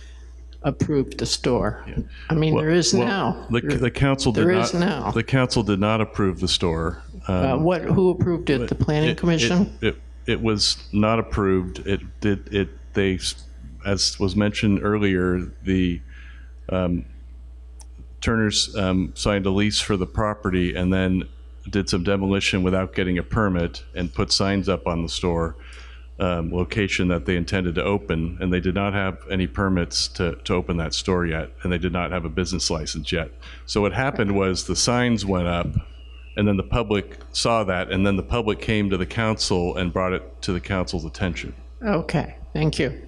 approved the store. I mean, there is now. The council did There not. is now. The council did not approve the store. Who approved it? The planning commission? It was not approved. They, as was mentioned earlier, the Turners signed a lease for the property and then did some demolition without getting a permit and put signs up on the store location that they intended to open, and they did not have any permits to open that store yet, and they did not have a business license yet. So what happened was the signs went up, and then the public saw that, and then the public came to the council and brought it to the council's attention. Okay, thank you.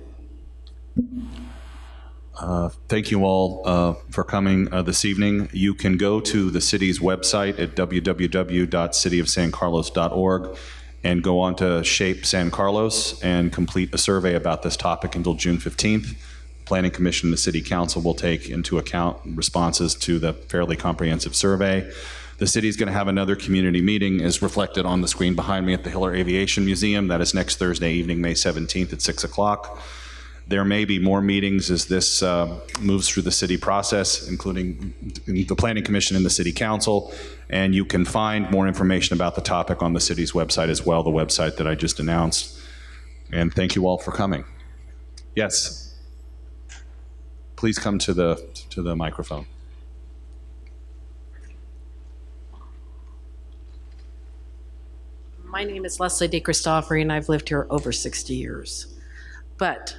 Thank you all for coming this evening. You can go to the city's website at www.cityofsancarlos.org and go on to Shape San Carlos and complete a survey about this topic until June 15th. Planning Commission and the City Council will take into account responses to the fairly comprehensive survey. The city is going to have another community meeting, as reflected on the screen behind me, at the Hiller Aviation Museum. That is next Thursday evening, May 17th at 6 o'clock. There may be more meetings as this moves through the city process, including the Planning Commission and the City Council. And you can find more information about the topic on the city's website as well, the website that I just announced. And thank you all for coming. Yes. Please come to the microphone. My name is Leslie DeCristofori, and I've lived here over 60 years. But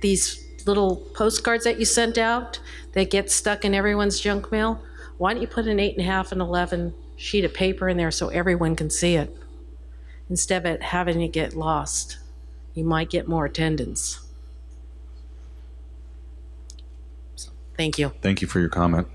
these little postcards that you sent out that get stuck in everyone's junk mail, why don't you put an 8.5 and 11 sheet of paper in there so everyone can see it? Instead of it having it get lost, you might get more attendance. So, thank you. Thank you for your comment.